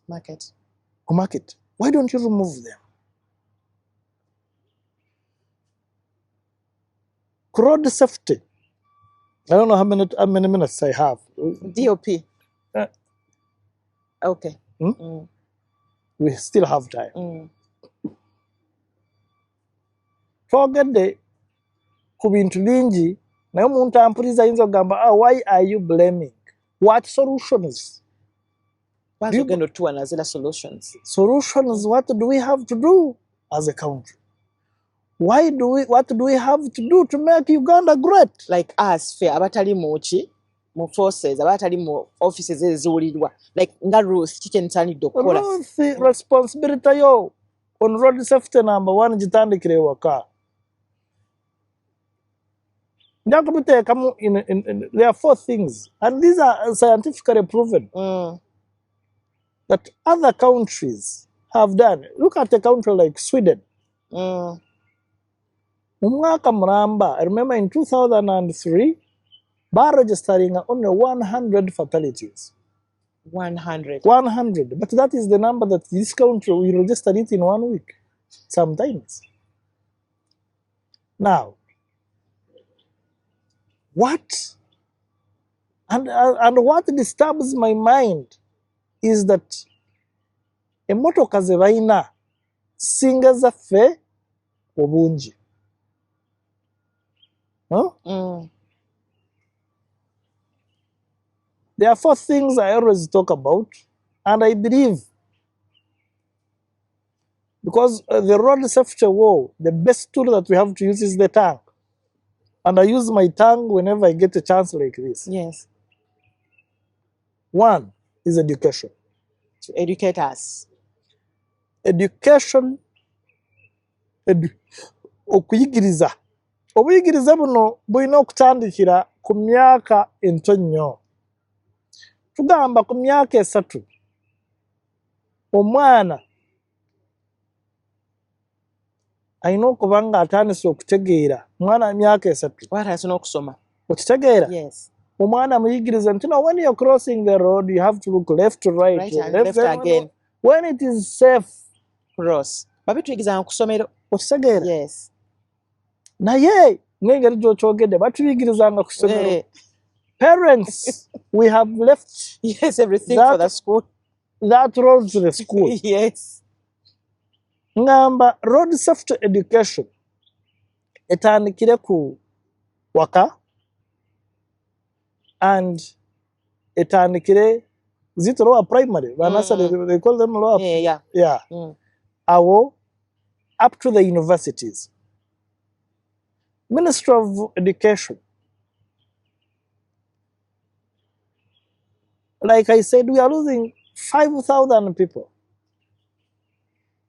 Speaker 2: Market.
Speaker 1: Ku market. Why don't you remove them? Road safety. I don't know how many minutes I have.
Speaker 2: DOP. Okay.
Speaker 1: We still have time. Twogedde ku bintu bingi naye omuntu ampuliriza ayinza okugamba why are you blaming? What solutions?
Speaker 2: Why you going to another solutions?
Speaker 1: Solutions, what do we have to do as a country? What do we have to do to make Uganda great? Like
Speaker 2: us, fe abatali mu forces, abatali mu offices eziwulirwa. Like nga Ruth, kikyensaanidde okukola.
Speaker 1: Ruth, responsibility yo on road safety number 1 gitandikire waka. There are 4 things, and these are scientifically proven that other countries have done. Look at a country like Sweden. Umwaka mramba, I remember in 2003, bar registering only 100 fatalities.
Speaker 2: 100.
Speaker 1: 100. But that is the number that this country will register it in 1 week. Sometimes. Now, what? And what disturbs my mind is that emotoka ze balina singa zaffe obungi. There are 4 things I always talk about, and I believe because the road safety war, the best tool that we have to use is the tongue. And I use my tongue whenever I get a chance like this.
Speaker 2: Yes.
Speaker 1: 1 is education.
Speaker 2: To educate us.
Speaker 1: Education. Okuyigiriza. Obuyigiriza buno bulina okutandikira ku myaka ento nnyo. Tugamba ku myaka 3. Omwana alina okuba nga atandise okutegeera. Omwana myaka 3.
Speaker 2: Watasina okusoma.
Speaker 1: Okitegeera?
Speaker 2: Yes.
Speaker 1: Omwana muyigiriza nti when you're crossing the road, you have to look left to right.
Speaker 2: Right and left again.
Speaker 1: When it is safe.
Speaker 2: Cross. Babituyigiza ku ssomero.
Speaker 1: Okitegeera?
Speaker 2: Yes.
Speaker 1: Naye ngengeri gyokyogedde batuyigirizanga ku ssomero.
Speaker 2: Eh,
Speaker 1: Parents, we have left
Speaker 2: yes, everything
Speaker 1: That-
Speaker 2: for the school.
Speaker 1: that road to the school.
Speaker 2: Yes.
Speaker 1: Ngamba road safety education etandikire ku waka and etandikire zito lower primary they call them lower
Speaker 2: Yeah.
Speaker 1: awo up to the universities. Ministry of Education, like I said, we are losing 5,000 people.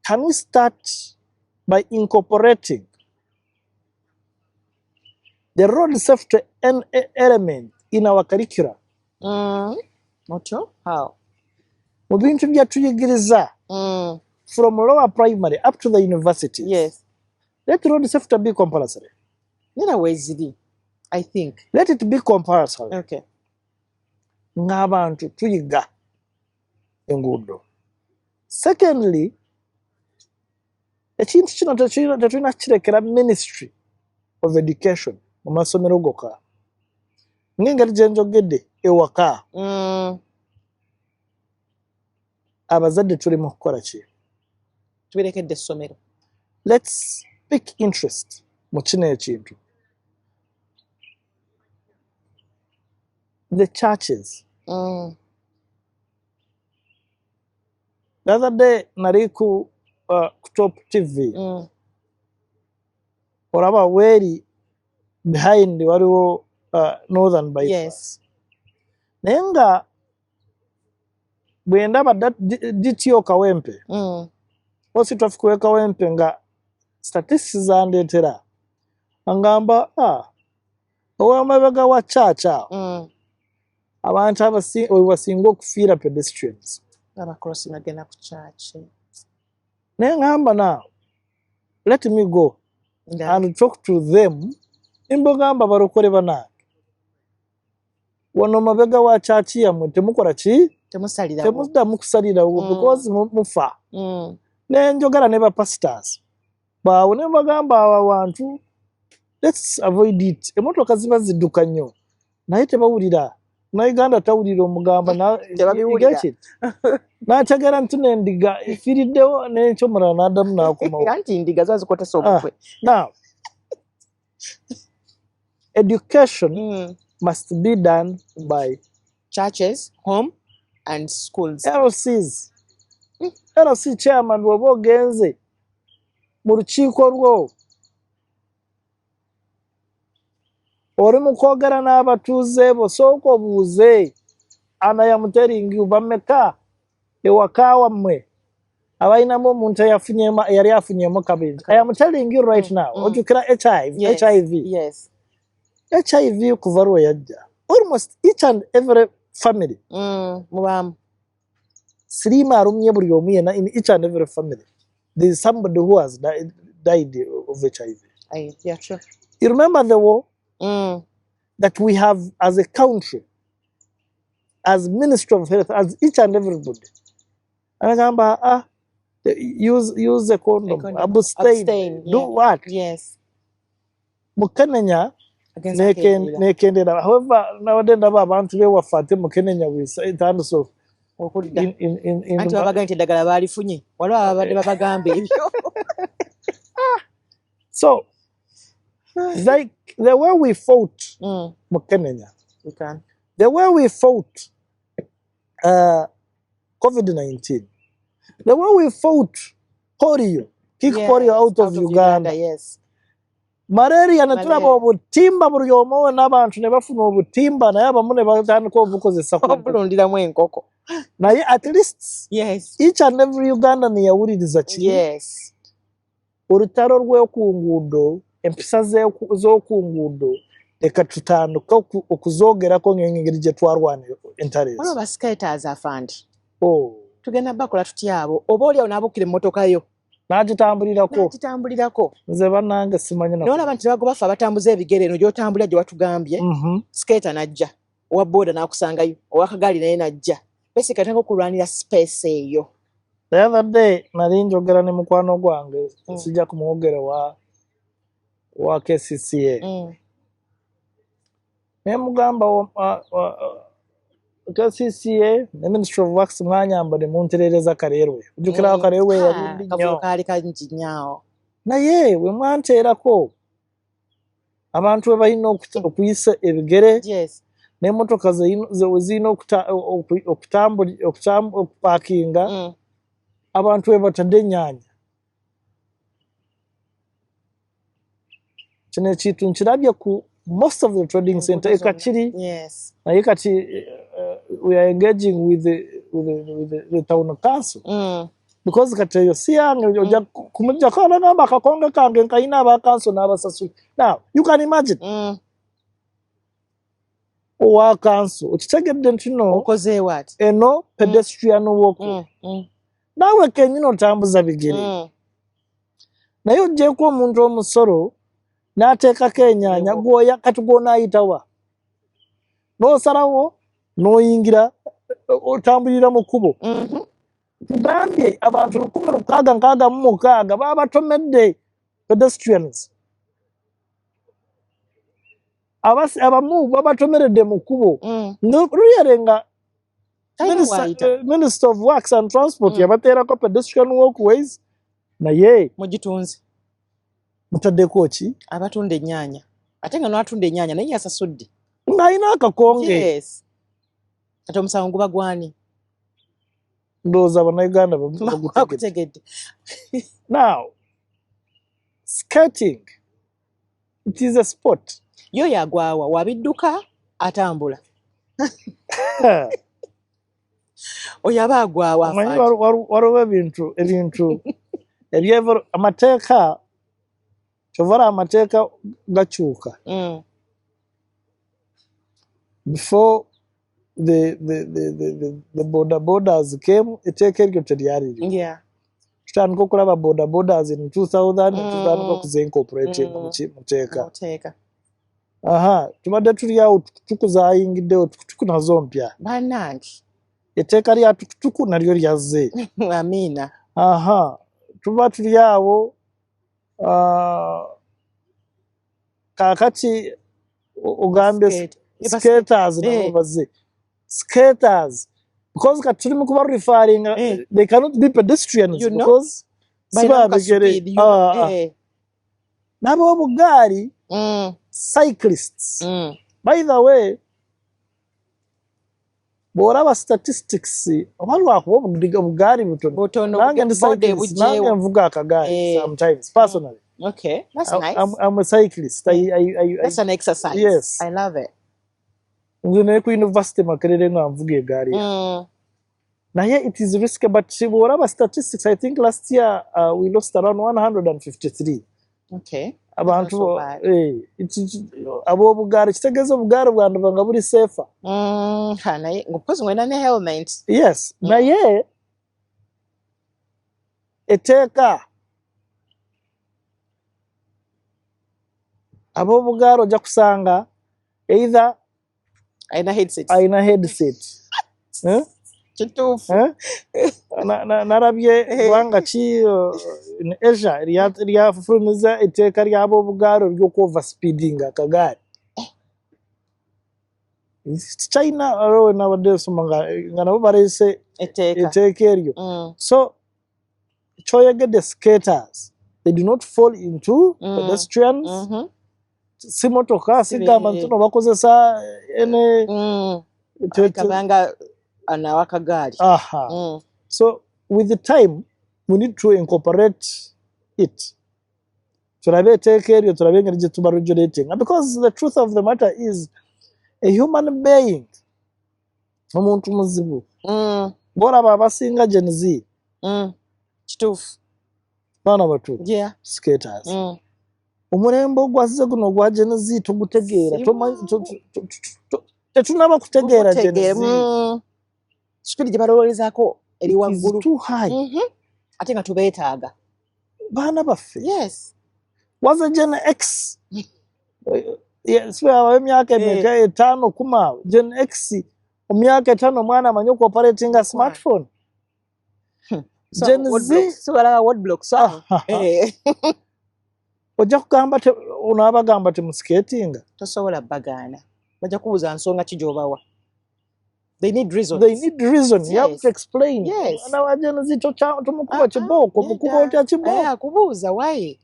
Speaker 1: Can we start by incorporating the road safety element in our curriculum?
Speaker 2: Otyo? How?
Speaker 1: Mu bintu byatuyigiriza from lower primary up to the university.
Speaker 2: Yes.
Speaker 1: Let road safety be compulsory.
Speaker 2: Nina weziri, I think.
Speaker 1: Let it be compulsory.
Speaker 2: Okay.
Speaker 1: Ng'abantu tuyiga enguudo. Secondly, ekintu kino tetulina kirekera Ministry of Education mu masomero gokka. Ng'engeri gye njogedde ewaka abazadde tuli mu kukola ki?
Speaker 2: Tubirekedde essomero.
Speaker 1: Let's pick interest mu kino ekintu. The churches. The other day nali ku Top TV. Olaba weeri behind waliwo Northern Bypass.
Speaker 2: Yes.
Speaker 1: Naye nga bwe ndaba DTO Kawempe, Post Traffic we Kawempe nga statistics zandeetera angamba ow'amabega wa church abantu basinga okufiira pedestrians.
Speaker 2: Abakrosi bagenda ku church.
Speaker 1: Naye ngamba now, let me go and talk to them. Imbogamba barokore banange. Wano mabega wa church yammwe temukola ki?
Speaker 2: Temusalira.
Speaker 1: Temudda mukusalirawo because mufa. Ne njogera ne ba pastors. Bawo ne bagamba abantu, let's avoid it. Emotoka ziba zidduka nnyo. Naye tebawulira. Uganda tawulira omugamba na
Speaker 2: tebabiwulira.
Speaker 1: N'ategera nti n'endiga efiiriddewo n'ekyomulala n'addamu n'akomawo.
Speaker 2: Anti ndiga zazikotesa omutwe.
Speaker 1: Now, education must be done by
Speaker 2: churches, home, and schools.
Speaker 1: LCs. LC chairman bw'oba ogenze mu lukiiko lwo oli mu kwogera n'abatuuze bo sooka obuuze ana ya muteringi bameka ewaka wammwe abalinamu omuntu yali afunyemu kabiri. I am telling you right now, ojjukira HIV.
Speaker 2: Yes.
Speaker 1: HIV kuva lwe yajja. Almost each and every family.
Speaker 2: Mubamu.
Speaker 1: Sirima alumye buli omu yenna in each and every family. There is somebody who has died of HIV.
Speaker 2: Yeah, true.
Speaker 1: You remember the war that we have as a country, as Ministry of Health, as each and everybody. Anagamba, use a condom, abstain. Do what?
Speaker 2: Yes.
Speaker 1: Mukenenya nekendera. However, nowadays abantu bewaffe ate Mukenenya in terms of
Speaker 2: anti babaga nti eddagala baalifunye waliwo ababadde babagamba ebyo.
Speaker 1: So, like the way we fought Mukenenya, the way we fought COVID-19, the way we fought polio, polio out of Uganda.
Speaker 2: Yes.
Speaker 1: Malaria netulaba obutimba buli omu n'abantu ne bafuna obutimba naye abamu ne batandika obukozesa
Speaker 2: obulundiramu enkoko.
Speaker 1: Naye at least each and every Ugandan yawuliriza ki?
Speaker 2: Yes.
Speaker 1: Olutalo rw'oku nguudo, empisa z'oku nguudo, leka tutandika okuzoogerako ng'engeri gye twarwana interest.
Speaker 2: Waliwo basiketers afandi. Tugenda bakola tutya abo oba oli awo n'abuukira emmotoka yo. N'agitambulirako. Nze bannange simanyi na. N'olaba nti bago bafa abatambuza ebigere eno gy'otambulira gye watugambye. Skater n'ajja. Owa booda n'akusangayo. Owa kagaali naye n'ajja. Basically atandika okulwanira space eyo. The other day nali njogera ne mukwano gwange sijja kumwogera
Speaker 1: wa KCCA nemugamba KCCA ne Ministry of Works mwanyamba ne munterereza Karerwe ujukiraho Karerwe yali
Speaker 2: kavuyo kali kanji nnyo
Speaker 1: naye we mwanteerako abantu we balina okuyisa ebigere
Speaker 2: yes
Speaker 1: n'emmotoka zirina okupaakinga abantu we batadde ennyaanya kino ekintu nkirabye ku most of the trading center ekakiri
Speaker 2: yes
Speaker 1: naye kati we are engaging with the town council because kati eyo si yange ojja kumujjako alagamba akakonge kange nkayina abakanso n'abasasuli now you can imagine owa kanso okitegedde nti no
Speaker 2: okoze what
Speaker 1: eno pedestrian walk naawe kenyini otambuza bigere naye ojjeeko omuntu omusolo n'ateekako ennyaanya gwoya kati gw'onaayitawa n'osalawo n'oyingira otambulira mu kkubo tugambye abantu 666 baba batomedde pedestrians abamu babatomeredde mu kkubo really nga Minister of Works and Transport yabateerako pedestrian walkways naye
Speaker 2: mugitunzi
Speaker 1: mutaddeko ki
Speaker 2: abatunda ennyaanya ate nga n'atunda ennyaanya naye yasasudde
Speaker 1: ng'alina akakonge
Speaker 2: yes ate omusango guba gwani
Speaker 1: ndowooza bannayuganda
Speaker 2: bagutegedde
Speaker 1: now skating it is a sport
Speaker 2: yo yagwawa wabidduka atambula oyo aba agwawa
Speaker 1: waliwo ebintu amateeka kyovara amateeka gakyuka before the borders came etteeka eryo teryaliryo tutandika okulaba borders in 2000 tutandika okuzincorporating muteeka tubadde tuli awo tukuzayingiddewo tukutuku nazo mpya
Speaker 2: bannange
Speaker 1: etteeka lya tukutuku nalyo lyazze
Speaker 2: amiina
Speaker 1: tuba tuli awo kakati ogambye skaters nabo bazze skaters because kati tuli mu kuba referring they cannot be pedestrians because sibabigere n'ab'obugaali cyclists by the way bw'olaba statistics obalwakuba obugaali butono nange ndi cyclist nange nvuga akagaali sometimes personally
Speaker 2: okay that's nice
Speaker 1: I'm a cyclist
Speaker 2: that's an exercise
Speaker 1: yes
Speaker 2: I love it
Speaker 1: nzine ku university Makerere nga nvuga egaali naye it is risky but bw'olaba statistics I think last year we lost around 153
Speaker 2: okay
Speaker 1: abantu ab'obugaali kitegeeza obugaali bwandiba nga buli safer
Speaker 2: naye ngokukozi ngwena ne helmet
Speaker 1: yes naye etteeka ab'obugaali ojja kusanga either ayina headset
Speaker 2: kituufu
Speaker 1: narabye kubanga ki Asia lyafulumiza etteeka ly'ab'obugaali ery'okuoverspeedinga akagaali China aliwo nabadde nsoma nga nabo baleese etteeka eryo so kyoyegedde skaters they do not fall into pedestrians si motoka sigamba ntono bakozesa ene
Speaker 2: kabanga anawakagaali
Speaker 1: so with the time we need to incorporate it tulabe etteeka eryo tulabe engeri gye tuba regulating because the truth of the matter is a human being omuntu muzibu bw'olaba abasinga Gen Z
Speaker 2: kituufu
Speaker 1: baana batuufu skaters omulembe ogwazze guno ogwa Gen Z togutegeera tetunaba kutegeera Gen Z
Speaker 2: speed gye balowoolezaako eri waggulu
Speaker 1: too high
Speaker 2: ate nga tubeetaaga
Speaker 1: baana baffe
Speaker 2: yes
Speaker 1: waze Gen X sibawo emyaka emeka 5 kuma Gen X omyaka 5 omwana amanyi okuoperatinga smartphone Gen Z
Speaker 2: sibalaba woodblock
Speaker 1: ojja kugamba onaabagamba temusikeetinga.
Speaker 2: Tosobola bagaana. Bajja kubuuza nsonga ki gy'obawa. They need reasons.
Speaker 1: They need reason. You have
Speaker 2: Yes.
Speaker 1: to explain.
Speaker 2: Yes.
Speaker 1: Mwana wa Gen-Z tomukuba kibooko, mukuba otya kibooko.
Speaker 2: Kubuuza why?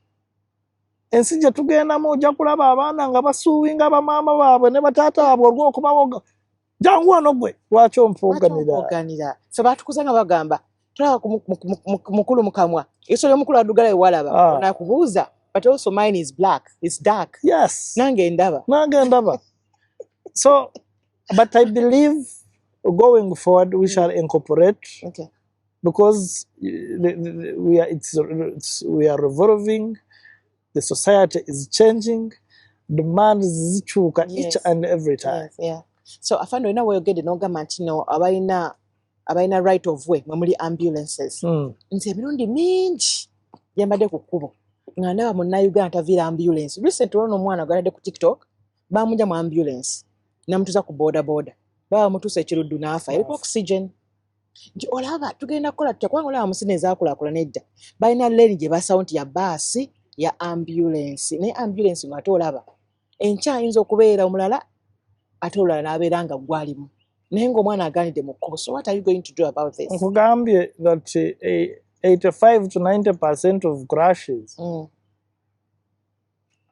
Speaker 1: Ensi gye tugendamu ojja kulaba abaana nga basuubinga bamaama baabwe ne bataata baabwe olw'okubawoga. Jangu wano gwe, lwaki ompuuganira?
Speaker 2: Ffe baatukuza nga bagamba tulaba mukulu mu kamwa. Isolo y'omukulu addugala ewalaba. Onakubuuza. But also mine is black. It's dark.
Speaker 1: Yes.
Speaker 2: Nange ndaba.
Speaker 1: So, but I believe going forward we shall incorporate.
Speaker 2: Okay.
Speaker 1: Because we are revolving. The society is changing. Demand is zichuka each and every time.
Speaker 2: Yes, yeah. So afando ina wayogede n'ogamba nti no abalina right of way mwe ambulances. Nze emirundi mingi gye mbadde ku kkubo nga ndaba munnayuganda taviira ambulance. Recent ono omwana gwaladde ku TikTok bamujja mu ambulance namutuuza ku boda baba mutuusa ekiruddu n'afa eriko oxygen. Olaba tugenda kukola tutya kubanga olaba musini ezaakulakula nedda balina leni gye basawo nti ya baasi ya ambulance naye ambulance ng'ate olaba enkya ayinza okubeera omulala ate olulala n'abeera nga gwalimu naye ng'omwana aganidde mu kkubo. So what are you going to do about this?
Speaker 1: Nkugambye that 85 to 90% of crashes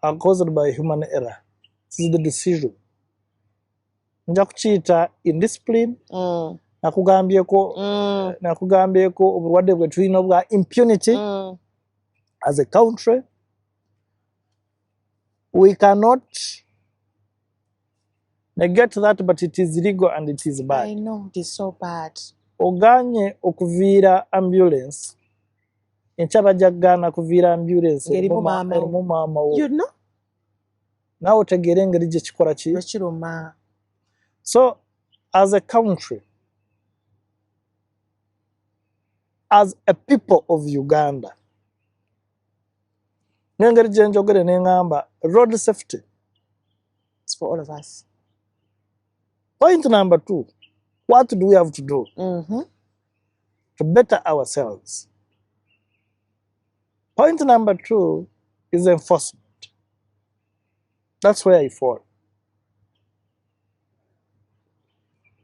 Speaker 1: are caused by human error. This is the decision. Nja kukiyita indiscipline. Nakugambyeko obulwadde bwe tulina obwa impunity as a country. We cannot negate that, but it is illegal and it is bad.
Speaker 2: I know, it is so bad.
Speaker 1: Oganye okuviira ambulance. Enkya bajja kugaana kuviira ambulance erimu maama wo.
Speaker 2: You know?
Speaker 1: Naawe otegeera engeri gye kikola
Speaker 2: kiruma.
Speaker 1: So, as a country, as a people of Uganda, n'engeri gye njogere ne ngamba road safety.
Speaker 2: It's for all of us.
Speaker 1: Point number 2, what do we have to do to better ourselves? Point number 2 is enforcement. That's where I fall.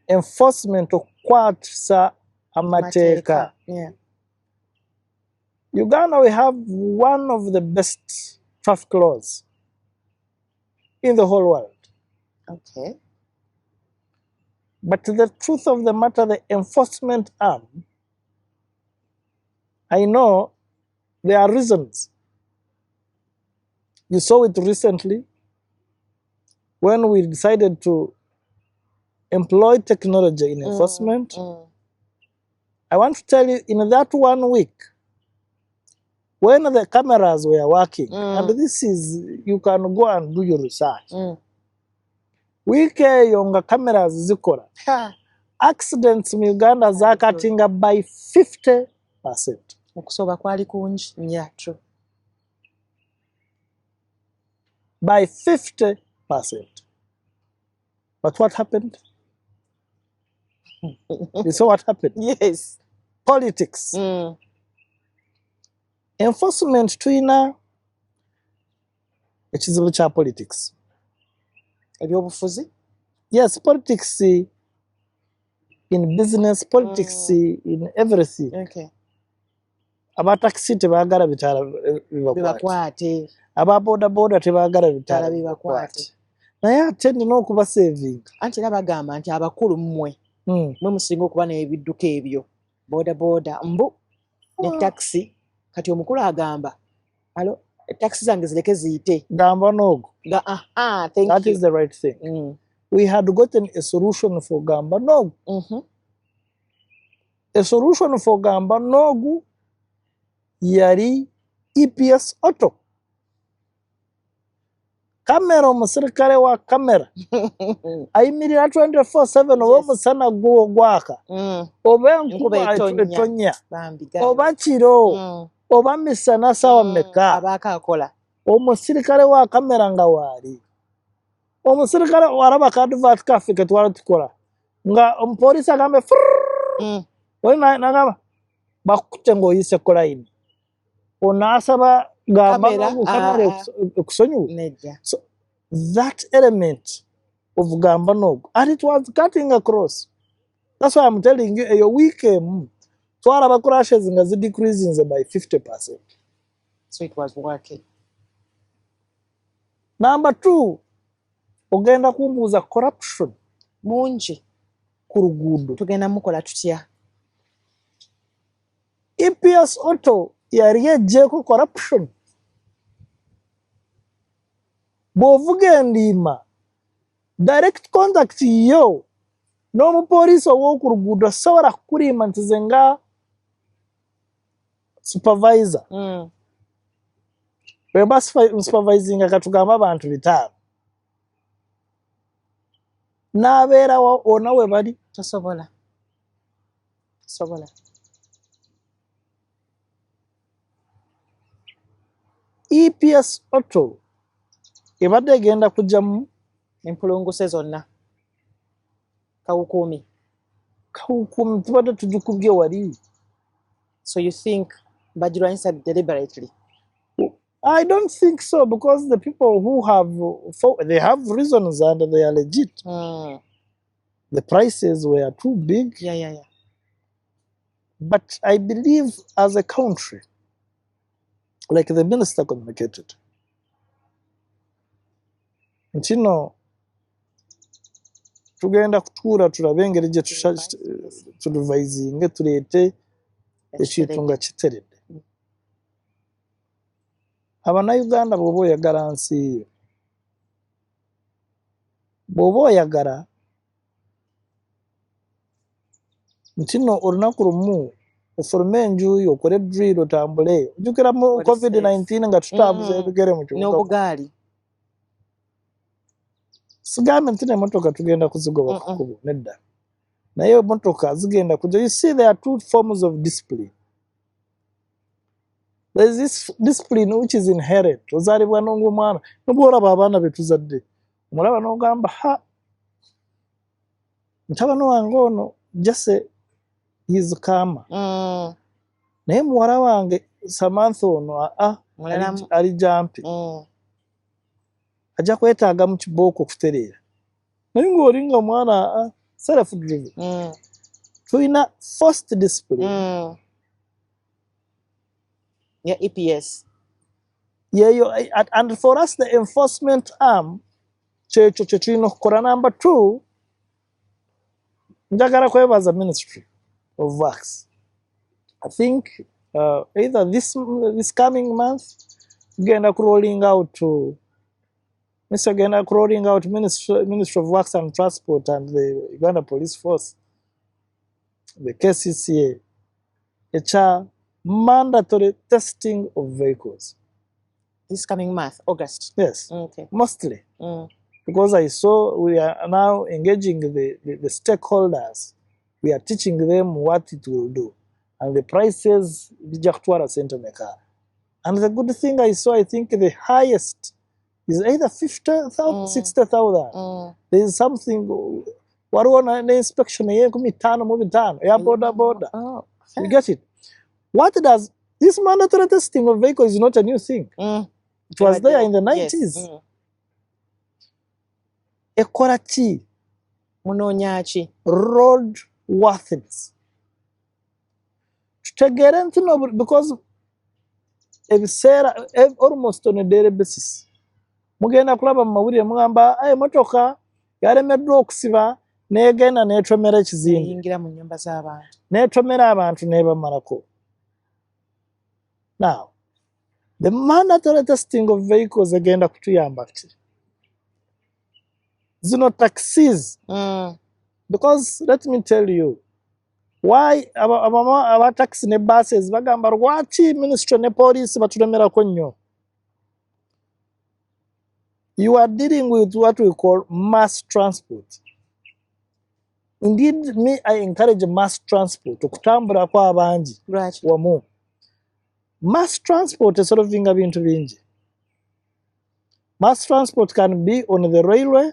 Speaker 1: Enforcement okukwatisa amateeka.
Speaker 2: Yeah.
Speaker 1: Uganda, we have one of the best traffic laws in the whole world.
Speaker 2: Okay.
Speaker 1: But the truth of the matter, the enforcement arm, I know there are reasons. You saw it recently when we decided to employ technology in enforcement. I want to tell you, in that 1 week, when the cameras were working, and this is, you can go and do your research. Yonga cameras zikola. Accidents in Uganda zakatinga by 50%.
Speaker 2: Okusoba kwali kungi. Yeah, true.
Speaker 1: By 50%. But what happened? You saw what happened?
Speaker 2: Yes.
Speaker 1: Politics. Enforcement twina ekizibu kya politics.
Speaker 2: Ebyobufuzi?
Speaker 1: Yes, politics in business, politics in everything.
Speaker 2: Okay.
Speaker 1: Aba taxi tebaagala bitaala
Speaker 2: bibakwate.
Speaker 1: Aba boda tebaagala bitaala
Speaker 2: bibakwate.
Speaker 1: Naye ate nina okuba saving.
Speaker 2: Anti era bagamba nti abakulu mmwe musinga okuba n'ebidduka ebyo boda mbu ne taxi kati omukulu agamba alo taxi zange zireke ziyite
Speaker 1: gamba n'ogo.
Speaker 2: Thank
Speaker 1: that
Speaker 2: you.
Speaker 1: Is the right thing. We had gotten a solution for gamba n'ogo. A solution for gamba n'ogo yari EPS auto. Kamera omusirikale wa kamera ayimirira 24/7 oba omusana gwaka oba enkuba etonya oba kiro oba misana sawa meka
Speaker 2: abakakola
Speaker 1: omusirikale wa kamera nga waali omusirikale waraba ka advert cafe ke twala tukola nga omupolisi agambe nagamba bakutte ng'oyise kolayini onasaba gamba
Speaker 2: Kamera,
Speaker 1: kamera okusonyiwa.
Speaker 2: nedda.
Speaker 1: So that element of gamba nogo, and it was cutting across. That's why I'm telling you, your weekend, twalaba crashes nga decreasing by 50%.
Speaker 2: So it was working.
Speaker 1: Number 2, ogenda kumbuuza corruption
Speaker 2: Mungi.
Speaker 1: ku luguudo.
Speaker 2: Tugenda mukola tutya?
Speaker 1: EPS Auto yali eggyeeko corruption. Bw'ovuga endiima, direct contact yo n'omupoliisi ow'oku luguudo sobola kukulimba nti ze nga supervisor. Bwemba supervisinga katugamba abantu 5. N'abeera wonna we bali.
Speaker 2: Tosobola.
Speaker 1: EPS Auto ebadde egenda kujjamu
Speaker 2: Empulunguse zonna. Kawukumi.
Speaker 1: tubadde tugikubye wali.
Speaker 2: So you think bagirwanyisa deliberately?
Speaker 1: I don't think so, because the people who they have reasons and they are legit. The prices were too big.
Speaker 2: Yeah.
Speaker 1: But I believe as a country, like the minister communicated, nti no tugenda kutuula tulabe engeri gye tulivisinge tuleete ekintu nga kiteredde. Abannayuganda bw'oba oyagala nsi yo, bw'oba oyagala nti no olunaku lumu ofulume enjuuyi okole drill otambule. Ojjukira mu COVID-19 nga tutambuza ebigere mu kibuga.
Speaker 2: N'obugaali.
Speaker 1: Sigambe nti n'emmotoka tugenda kuzigoba ku kkubo, nedda. Naye emmotoka zigenda kujja. You see, there are 2 forms of discipline. There is this discipline which is inherent. Ozaalibwa n'omwana, n'obwolaba abaana be tuzadde, omulaba n'ogamba mutabani wange ono Jesse is calmer. Naye muwala wange Samantha ono ali jampi. Ajja kwetaaga mu kibooko okutereera. Naye ng'oli nga omwana self driven. Tulina forced discipline.
Speaker 2: Yeah, EPS.
Speaker 1: And for us, the enforcement arm, kyekyo kye tulina okukola. Number 2, njagala kwebaza Ministry of Works. I think either this coming month, genda rolling out Ministry of Works and Transport and the Uganda Police Force, the KCCA, ekya mandatory testing of vehicles.
Speaker 2: This coming month, August.
Speaker 1: Yes.
Speaker 2: Okay.
Speaker 1: Mostly. Because I saw we are now engaging the stakeholders. We are teaching them what it will do. And the prices, bijja kutwala sente meka. And the good thing I saw, I think the highest is either 50,000, 60,000. There is something, waliwo inspection y'enkumi mu bitaano, ya boda. You get it? What does this mandatory testing of vehicles is not a new thing. It was there in the 90s. Yes. Ekola ki?
Speaker 2: Munoonya ki?
Speaker 1: Road worthiness. Tutegeere nti no, because ebiseera almost on a daily basis. Mugenda kulaba mu mawulire mugamba emotoka yalemeddwa okusiba n'egenda n'etomera ekizimbe.
Speaker 2: Eyingira mu nnyumba z'abantu.
Speaker 1: N'etomera abantu n'ebamalako. Now, the mandatory testing of vehicles egenda kutuyamba ki? Zino taxis. Because let me tell you, why aba taxi ne buses bagamba lwaki ministry ne police batulemerako nnyo? You are dealing with what we call mass transport. Indeed, me, I encourage mass transport. Okutambula kwa abangi wamu. Mass transport is solving ebintu bingi. Mass transport can be on the railway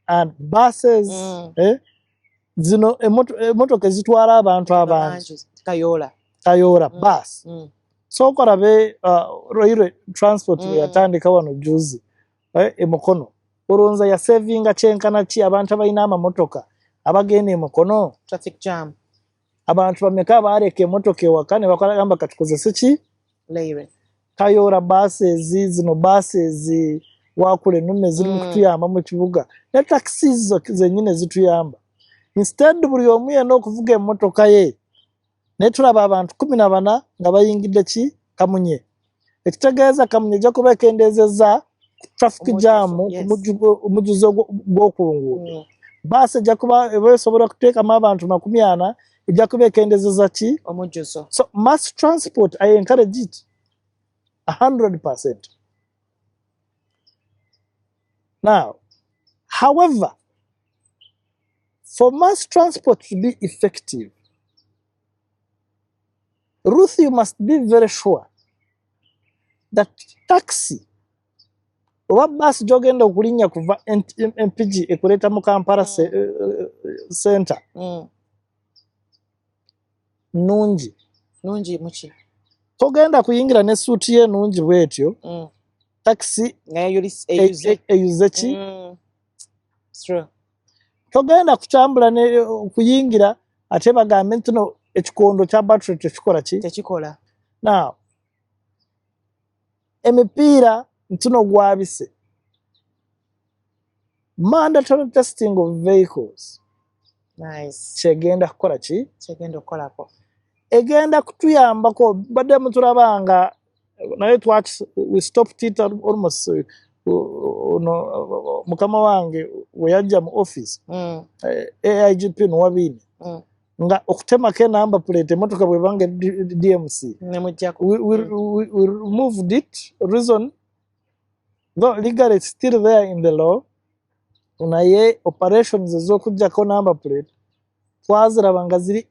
Speaker 1: and buses. Zino emotoka ezitwala abantu abangi.
Speaker 2: Kayola.
Speaker 1: Bus. so korabe railway transport yatandika wano juzi Mukono olowooza ya savinga kyenkana ki abantu abalina amamotoka abagenda e Mukono
Speaker 2: traffic jam
Speaker 1: abantu bameka baaleka emmotoka ewaka ne bagamba katukozese ki
Speaker 2: railway
Speaker 1: Kayora buses zino buses wakula ennume ziri mu kutuyamba mu kibuga ne taxis zennyini zituyamba instead buli omu yenna okuvuga emmotoka ye ne tulaba abantu 14 nga bayingidde ki Kamunye ekitegeeza Kamunye ejja kuba ekendeezezza traffic jam omujuzo gw'okunguudo baasi ejja kuba esobola kuteekamu abantu 40 ejja kuba ekendeezezza ki
Speaker 2: omujuzo
Speaker 1: so mass transport I encourage it 100%. Now, however, for mass transport to be effective, Ruth, you must be very sure that taxi oba bus jogenda okulinnya kuva MPG ekuleta mu Kampala center nungi
Speaker 2: muki
Speaker 1: togenda kuyingira ne suuti ye nungi bwetyo taxi eyuze ki togenda kukyambula ne kuyingira ate bagambe ntino ekikondo kya battery tekikola ki
Speaker 2: tekikola
Speaker 1: now emipiira ntino gwabise mandatory testing of vehicles kyegenda kukola ki
Speaker 2: kyegenda okukolako
Speaker 1: egenda kutuyambako badde mutulabanga naye we stopped it almost mukama wange we yajja mu office AIGP Nwabini nga okutemako enamba plate emotoka bwebanga DMC we removed it reason though legally it's still there in the law naye operations ez'okuggyako number plate twaziraba nga ziri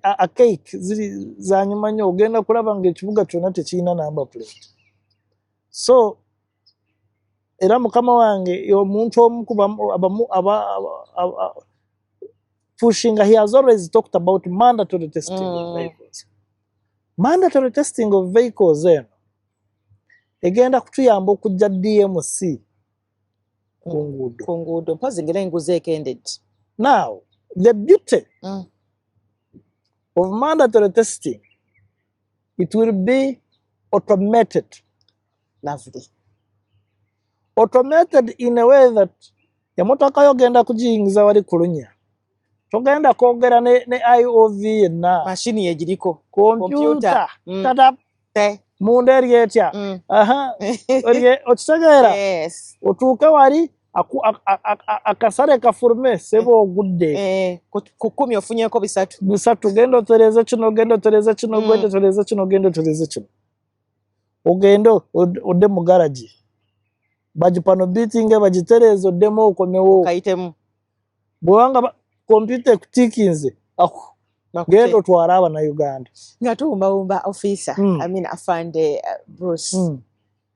Speaker 1: a cake ziri zanyuma nnyo ogenda kulaba nga ekibuga kyonna tekirina number plate so era mukama wange omuntu omu abamu pushing he has always talked about mandatory testing of vehicles. Mandatory testing of vehicles eno egenda kutuyamba okujja DMC ku nguudo
Speaker 2: mpozi ngera enguzi ekendedde
Speaker 1: now the beauty of mandatory testing, it will be automated.
Speaker 2: Lovely.
Speaker 1: Automated in a way that yamotoka yogenda kujiyingiza wali kulunya togenda kwogera ne IOV yenna
Speaker 2: mashini yegiriko
Speaker 1: computer tata munda eri etya okitegeera
Speaker 2: yes
Speaker 1: otuuke wali akasale kafulume sebo ogudde
Speaker 2: kukumi ofunyeko bisatu
Speaker 1: genda otereze kino genda otereze kino genda otereze kino genda otereze kino ogendo odde mu garage bagipano beating bagitereze oddemu okomewo
Speaker 2: kayitemu
Speaker 1: bwanga computer ekutikinze genda otwala abana Uganda
Speaker 2: nga tuwumbawumba officer afande Bruce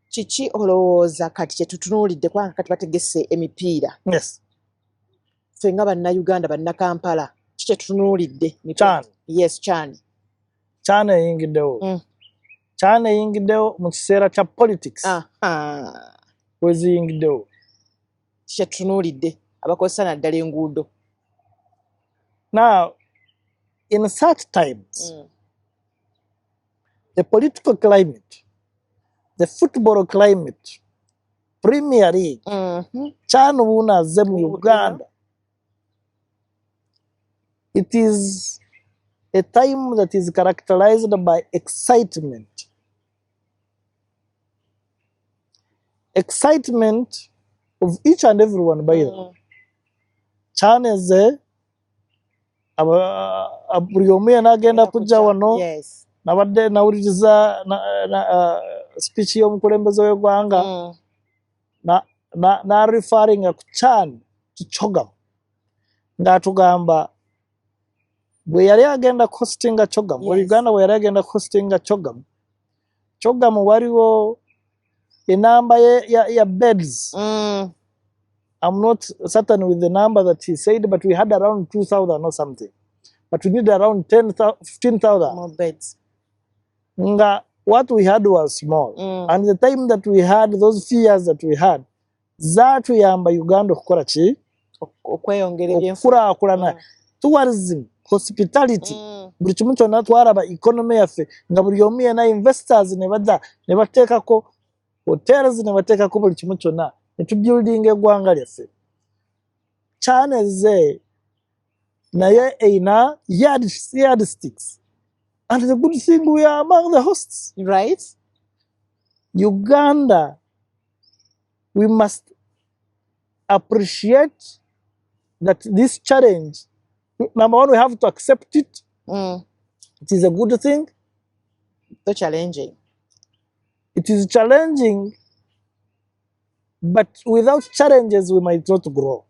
Speaker 2: kiki olowooza kati kyetutunuulidde kubanga kati bategese emipiira
Speaker 1: yes
Speaker 2: ffe nga bannayuganda bannakampala kiki kyetutunuulidde yes Chan
Speaker 1: eyingiddewo mu kiseera kya politics weziyingiddewo
Speaker 2: kiki kyetutunuulidde abakozesa naddala enguudo
Speaker 1: now in such times the political climate, the football climate, Premier League, Chan wuna zemu Uganda. It is a time that is characterized by excitement. Excitement of each and everyone, by the way. Chan is buli omu yena agenda kujja wano nabadde nawuliriza speech y'omukulembeze w'eggwanga na referring ku Chan Kichogam ng'atugamba bwe yali agenda hostinga Chogam Uganda bwe yali agenda hostinga Chogam waliwo enamba ya beds. I'm not certain with the number that he said, but we had around 2,000 or something. But we need around 15,000
Speaker 2: more beds.
Speaker 1: Nga what we had was small. And the time that we had, those few years that we had, zatuyamba Uganda okukola ki?
Speaker 2: Okweyongera ebyenfuna.
Speaker 1: Okukulaakulana. Tourism, hospitality, buli kimu kyonna twaraba economy yaffe nga buli omu yena investors ne badda ne bateekako hotels ne bateekako buli kimu kyonna ne tubuildinga eggwanga lyaffe. China ezze naye eina yardsticks. And the good thing, we are among the hosts.
Speaker 2: Right?
Speaker 1: Uganda, we must appreciate that this challenge, number one, we have to accept it. It is a good thing.
Speaker 2: So challenging.
Speaker 1: It is challenging, but without challenges, we might not grow.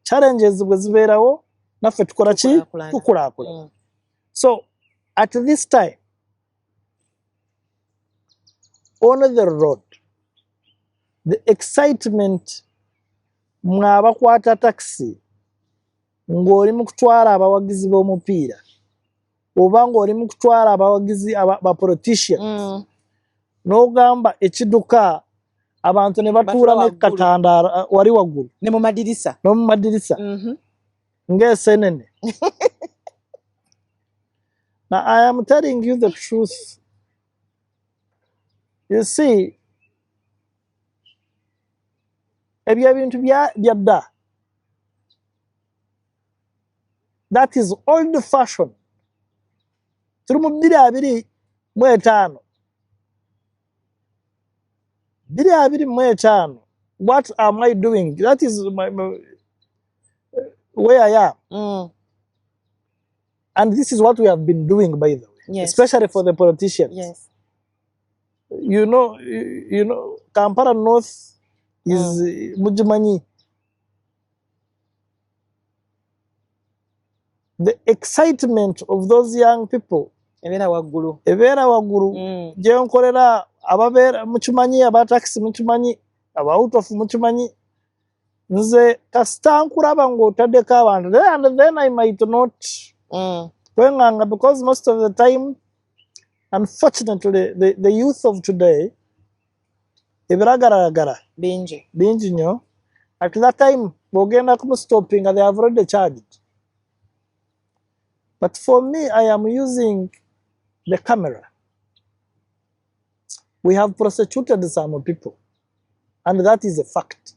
Speaker 1: Challenges bwe zibeerawo naffe tukola ki? Tukulaakulana. So, at this time, on the road, the excitement mwabakwata taxi ng'oli mu kutwala abawagizi b'omupiira oba ng'oli mu kutwala abawagizi ba politicians n'ogamba ekiduka abantu ne batuula n'ekatanda wali waggulu
Speaker 2: ne mu madirisa
Speaker 1: n'omu madirisa ng'esenene. Now, I am telling you the truth. You see, ebyo ebintu byadda, that is old fashion. Turi mu 2025. 2025. What am I doing? That is where I am. And this is what we have been doing, by the way,
Speaker 2: Yes.
Speaker 1: especially for the politicians.
Speaker 2: Yes.
Speaker 1: You know, Kampala North is Mujimanyi. The excitement of those young people.
Speaker 2: Ebeera waggulu.
Speaker 1: Ebeera waggulu. Gye nkolera ababeera mukimanyi, aba taxi mukimanyi, aba out of mukimanyi. Nze kasita nkulaba ng'otaddeko abantu. And then I might not kwenganga, because most of the time, unfortunately, the youth of today, ebiragaragara
Speaker 2: Bingi
Speaker 1: nnyo. At that time, bw'ogenda stopping, they have already charged. But for me, I am using the camera. We have prosecuted some people, and that is a fact.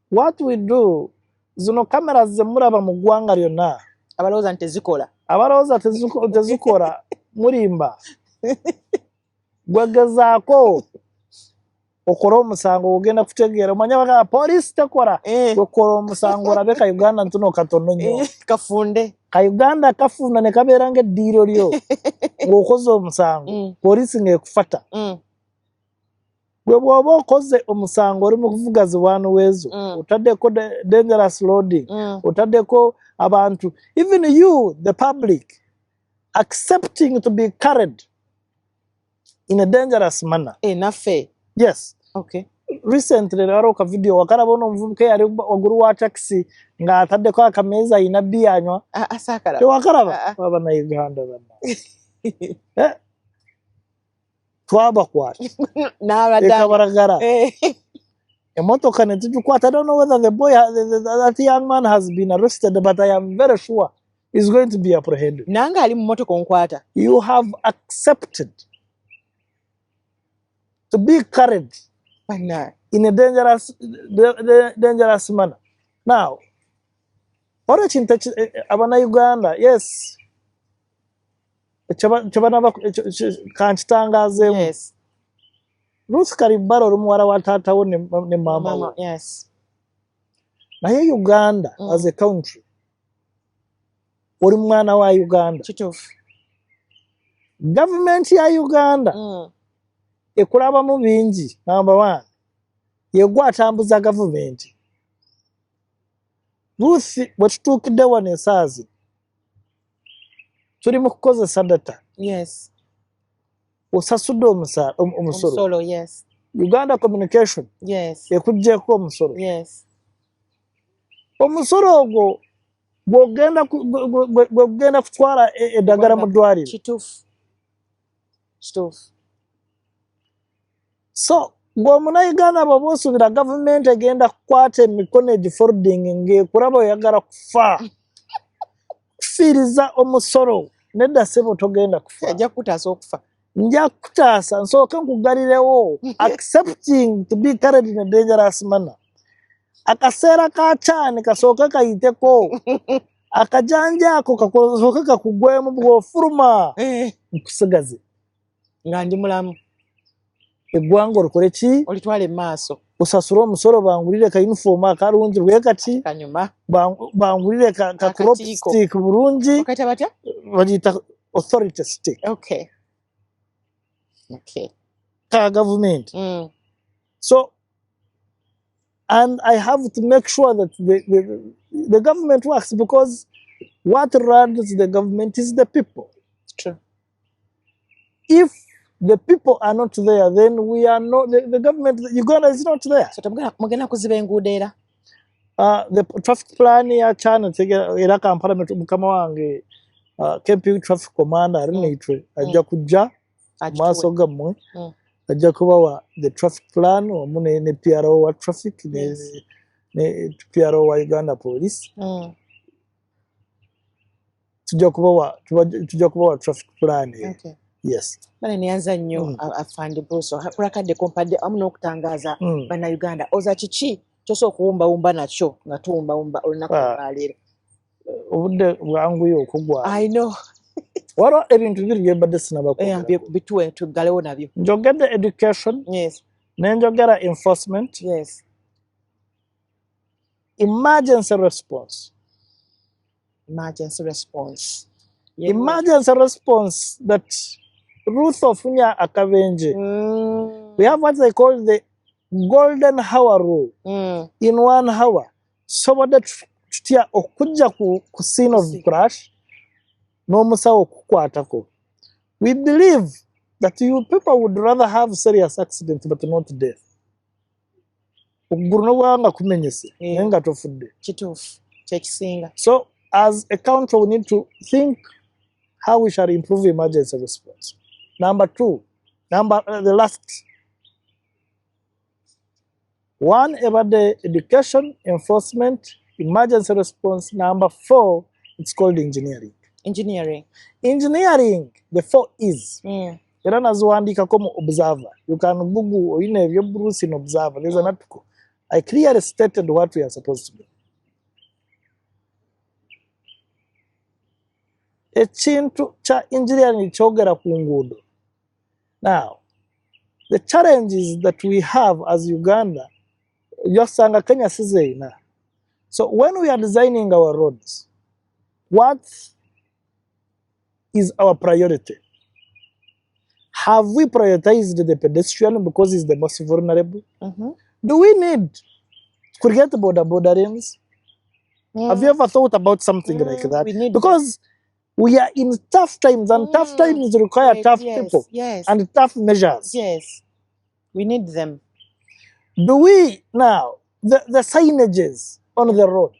Speaker 1: What we do, zino cameras ze muraba mu ggwanga lyonna,
Speaker 2: abalowooza nti tezikola.
Speaker 1: abalowooza tezikola mulimba. Gwegezaako okola omusango ogenda kutegeera omanya bagamba poliisi tekola. Gwekola omusango olabe ka Uganda ntuno katono nnyo.
Speaker 2: Kafunde.
Speaker 1: Ka Uganda kafunda ne kabeera ng'eddiiro lyo ng'okoze omusango poliisi ng'ekufata. Gwe bw'oba okoze omusango oli mu kuvuga zi waanweezo otaddeko dangerous loading, otaddeko abantu, even you the public accepting to be carried in a dangerous manner.
Speaker 2: Naffe.
Speaker 1: Yes.
Speaker 2: Okay.
Speaker 1: Recently waliwo ka video wakalaba ono omuvubuka eyali waggulu wa taxi ng'ataddeko akameeza ayina bbiya anywa.
Speaker 2: Saakala.
Speaker 1: Tewakalaba? Bannayuganda banna. Twabakwata. Ekabaragara. Emotoka ne tugikwata. I don't know whether the boy, that young man has been arrested, but I am very sure he's going to be apprehended.
Speaker 2: Nange ali mu motoka onkwata.
Speaker 1: You have accepted to be carried in a dangerous manner. Now, ora kintu Abannayuganda, yes, kankitangazeemu.
Speaker 2: Yes.
Speaker 1: Ruth Karibaro oli muwala wa taatawo ne maama we.
Speaker 2: Yes.
Speaker 1: Naye Uganda as a country, oli mwana wa Uganda.
Speaker 2: Kituufu.
Speaker 1: Government ya Uganda ekulabamu bingi. Number one, yegwe atambuza gavumenti. Ruth bwe tutuukidde wano ensaazi tuli mu kukozesa data.
Speaker 2: Yes.
Speaker 1: Osasudde omusolo.
Speaker 2: Omusolo, yes.
Speaker 1: Uganda Communication.
Speaker 2: Yes.
Speaker 1: Ekuggyeko omusolo.
Speaker 2: Yes.
Speaker 1: Omusolo ogwo bw'ogenda kutwala eddagala mu ddwaliro.
Speaker 2: Kituufu.
Speaker 1: So ng'omunnayuganda bw'oba osuubira gavumenti egenda kukwata emikono egifolding ng'ekulaba oyagala kufa kufiiriza omusolo nedda ssebo togenda kufa.
Speaker 2: Ajja kukutaasa okufa.
Speaker 1: Nja kutaasa nsooke nkugalirewo accepting to be carried in a dangerous manner. Akaseera ka kyani kasooke kayiteko. Akajanja ako kasooke kakugwemu bw'ofuluma nkusigaze.
Speaker 2: Nga ndi mulamu.
Speaker 1: Eggwanga olikole ki?
Speaker 2: Olitwale mu maaso.
Speaker 1: Osasule omusolo bangulire ka uniform akalungi bwe kati.
Speaker 2: Kanyuma.
Speaker 1: Bangulire ka crop stick bulungi.
Speaker 2: Okayita batya?
Speaker 1: Bagiyita authority stick.
Speaker 2: Okay.
Speaker 1: Ka government. So, and I have to make sure that the government works, because what runs the government is the people.
Speaker 2: True.
Speaker 1: If the people are not there, then we are not, the government, Uganda is not there.
Speaker 2: So, mugenda kuziba enguudo era?
Speaker 1: The traffic plan ya China, era Kampala mukama wange, KMP traffic commander, arinitwe, ajja kujja, maaso gammwe, ajja kubawa the traffic plan, wamu ne PRO wa traffic, ne PRO wa Uganda Police. Tujja kubawa traffic plan.
Speaker 2: Okay.
Speaker 1: Yes.
Speaker 2: Bale nianza nnyo afande Bruce kulakadde kompadde amu n'okutangaaza bannayuganda oza kiki kyosa okuwumbawumba nakyo nga tuwumbawumba olunaku lwaleero.
Speaker 1: Obudde bwanguye okugwa.
Speaker 2: I know.
Speaker 1: Waliwo ebintu biri bye mbadde sinabako.
Speaker 2: Bituwe tuggalewo nabyo.
Speaker 1: Njogedde education.
Speaker 2: Yes.
Speaker 1: Nenjogera enforcement.
Speaker 2: Yes.
Speaker 1: Emergency response.
Speaker 2: Emergency response.
Speaker 1: Yeah. Emergency response that Ruth Ofunya Akabenje. We have what they call the golden hour rule. In 1 hour, somebody tutia okujja ku scene of crash n'omusawo okukwatako. We believe that you people would rather have serious accident but not death. Okugulu n'obwanga kumenyese naye nga tofudde.
Speaker 2: Kituufu kyekisinga.
Speaker 1: So as a country we need to think how we shall improve emergency response. Number 2, the last one about the education, enforcement, emergency response. Number 4, it's called engineering. Engineering, the 4 is. Era naziwandiikako mu observer. You can Google oyina ebyo Bruce in observer. There's an article. I clearly stated what we are supposed to do. Ekintu kya engineering kyogera ku nguudo. Now, the challenges that we have as Uganda, yosanga Kenya sizeina. So when we are designing our roads, what is our priority? Have we prioritized the pedestrian because he's the most vulnerable? Do we need to create border lanes? Have you ever thought about something like that? Because we are in tough times, and tough times require tough people and tough measures.
Speaker 2: Yes, we need them.
Speaker 1: Do we now, the signages on the road,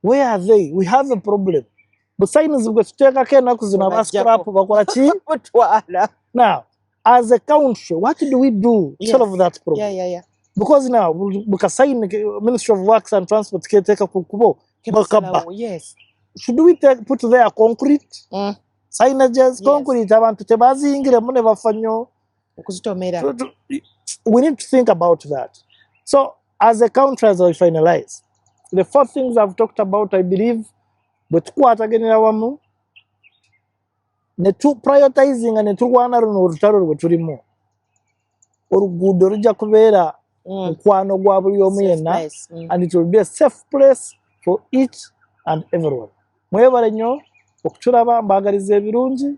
Speaker 1: where are they? We have a problem. The signs we take now, as a country, what do we do to solve that problem? Because now, we sign Ministry of Works and Transport take a
Speaker 2: yes.
Speaker 1: Should we put there concrete signages? Concrete abantu tebazingira mu ne bafanyo
Speaker 2: okuzitomera.
Speaker 1: We need to think about that. So as a country, as I finalize, the 4 things I've talked about, I believe, but kwatagenera wamu ne tu prioritizing and turwana runo rutaro rwetulimo orugudo rujja kubeera mukwano gwa buli omu yenna, and it will be a safe place for each and everyone. Mwebale nnyo okutulaba, mbagaliza ebirungi.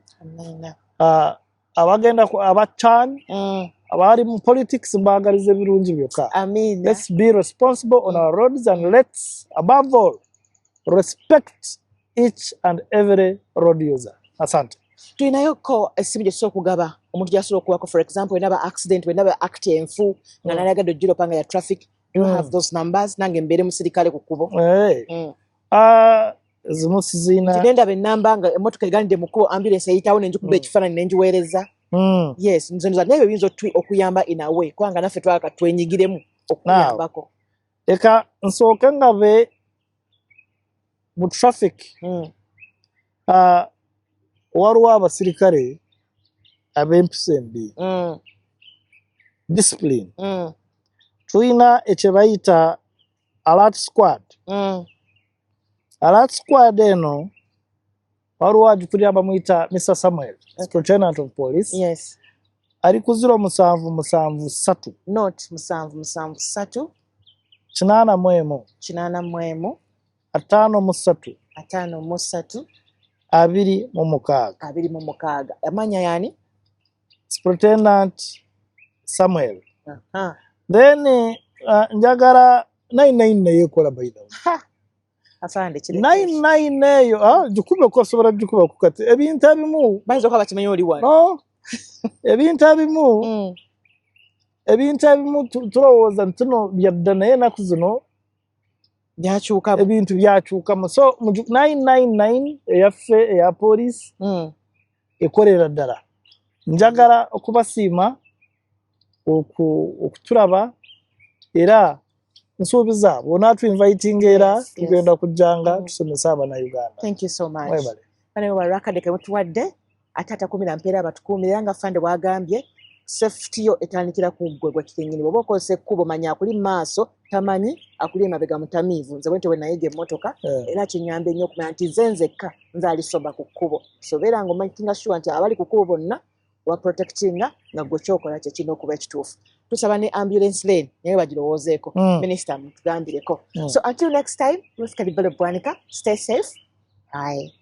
Speaker 1: Abagenda abachan abali mu politics mbagaliza ebirungi byokka. Let's be responsible on our roads, and let's above all respect each and every road user. Asante.
Speaker 2: Tuyinayoko essimu gye tusobola okugaba omuntu gy'asobola okubako, for example, enaba accident, enaba act enfu nga nalagadde ojjula opanga ya traffic, you have those numbers nange mbeere musirikale ku kkubo
Speaker 1: zimu sizina
Speaker 2: nti nendaba ennamba nga emmotoka eganidde mu kkubo ambulance eyitawo nenjikuba ekifaananyi nenjiweereza yes nze ndoza naye ebiyinza okuyamba in a way kubanga naffe twaka twenyigiremu okuyambako
Speaker 1: leka nsooke nga be mu traffic waliwo abasirikale ab'empisa embi discipline tulina ekye bayita alert squad alert squad eno waliwo agikulira bamuyita Mr. Samuel Superintendent of Police
Speaker 2: yes
Speaker 1: ali ku 0773
Speaker 2: not 773
Speaker 1: 81 53
Speaker 2: 26 amanya yani
Speaker 1: Superintendent Samuel then njagala 99 yekola bayida
Speaker 2: afande kile
Speaker 1: 99 eyo jukube ko sobora jukube ku kati ebintu abimu
Speaker 2: bazo ko bakimenye oli wano
Speaker 1: no ebintu abimu tulowoza ntuno byadda naye naku zino
Speaker 2: byakyuka
Speaker 1: ebintu byakyukamu so 999 eyaffe eya police ekolera ddala njagala okubasiima okutulaba era nsuubiza bwona tuinviting era tugenda kujjanga tusomesa Abannayuganda.
Speaker 2: Thank you so much. Bane barakadeke mutuwadde atata kumira mpeera abatukuumira nga fande bwagambye safety yo etandikira ku ggwe gwa kikenyini bwoba okozesa ekkubo manya akuli maaso tamanyi akuli emabega mutamiivu nze bwente bwe nayiga emmotoka era kinyambe nnyo okumanya nti nze nzekka nzaali soba ku kkubo so beera nga omanyikinga sure nti abali ku kkubo bonna wa protectinga nga gwe kyokola kyekirina okuba ekituufu tusaba ne ambulance lane naye bagirowoozeeko minister mutugambireko so until next time Ruth Kalibale Bwanika stay safe. Bye.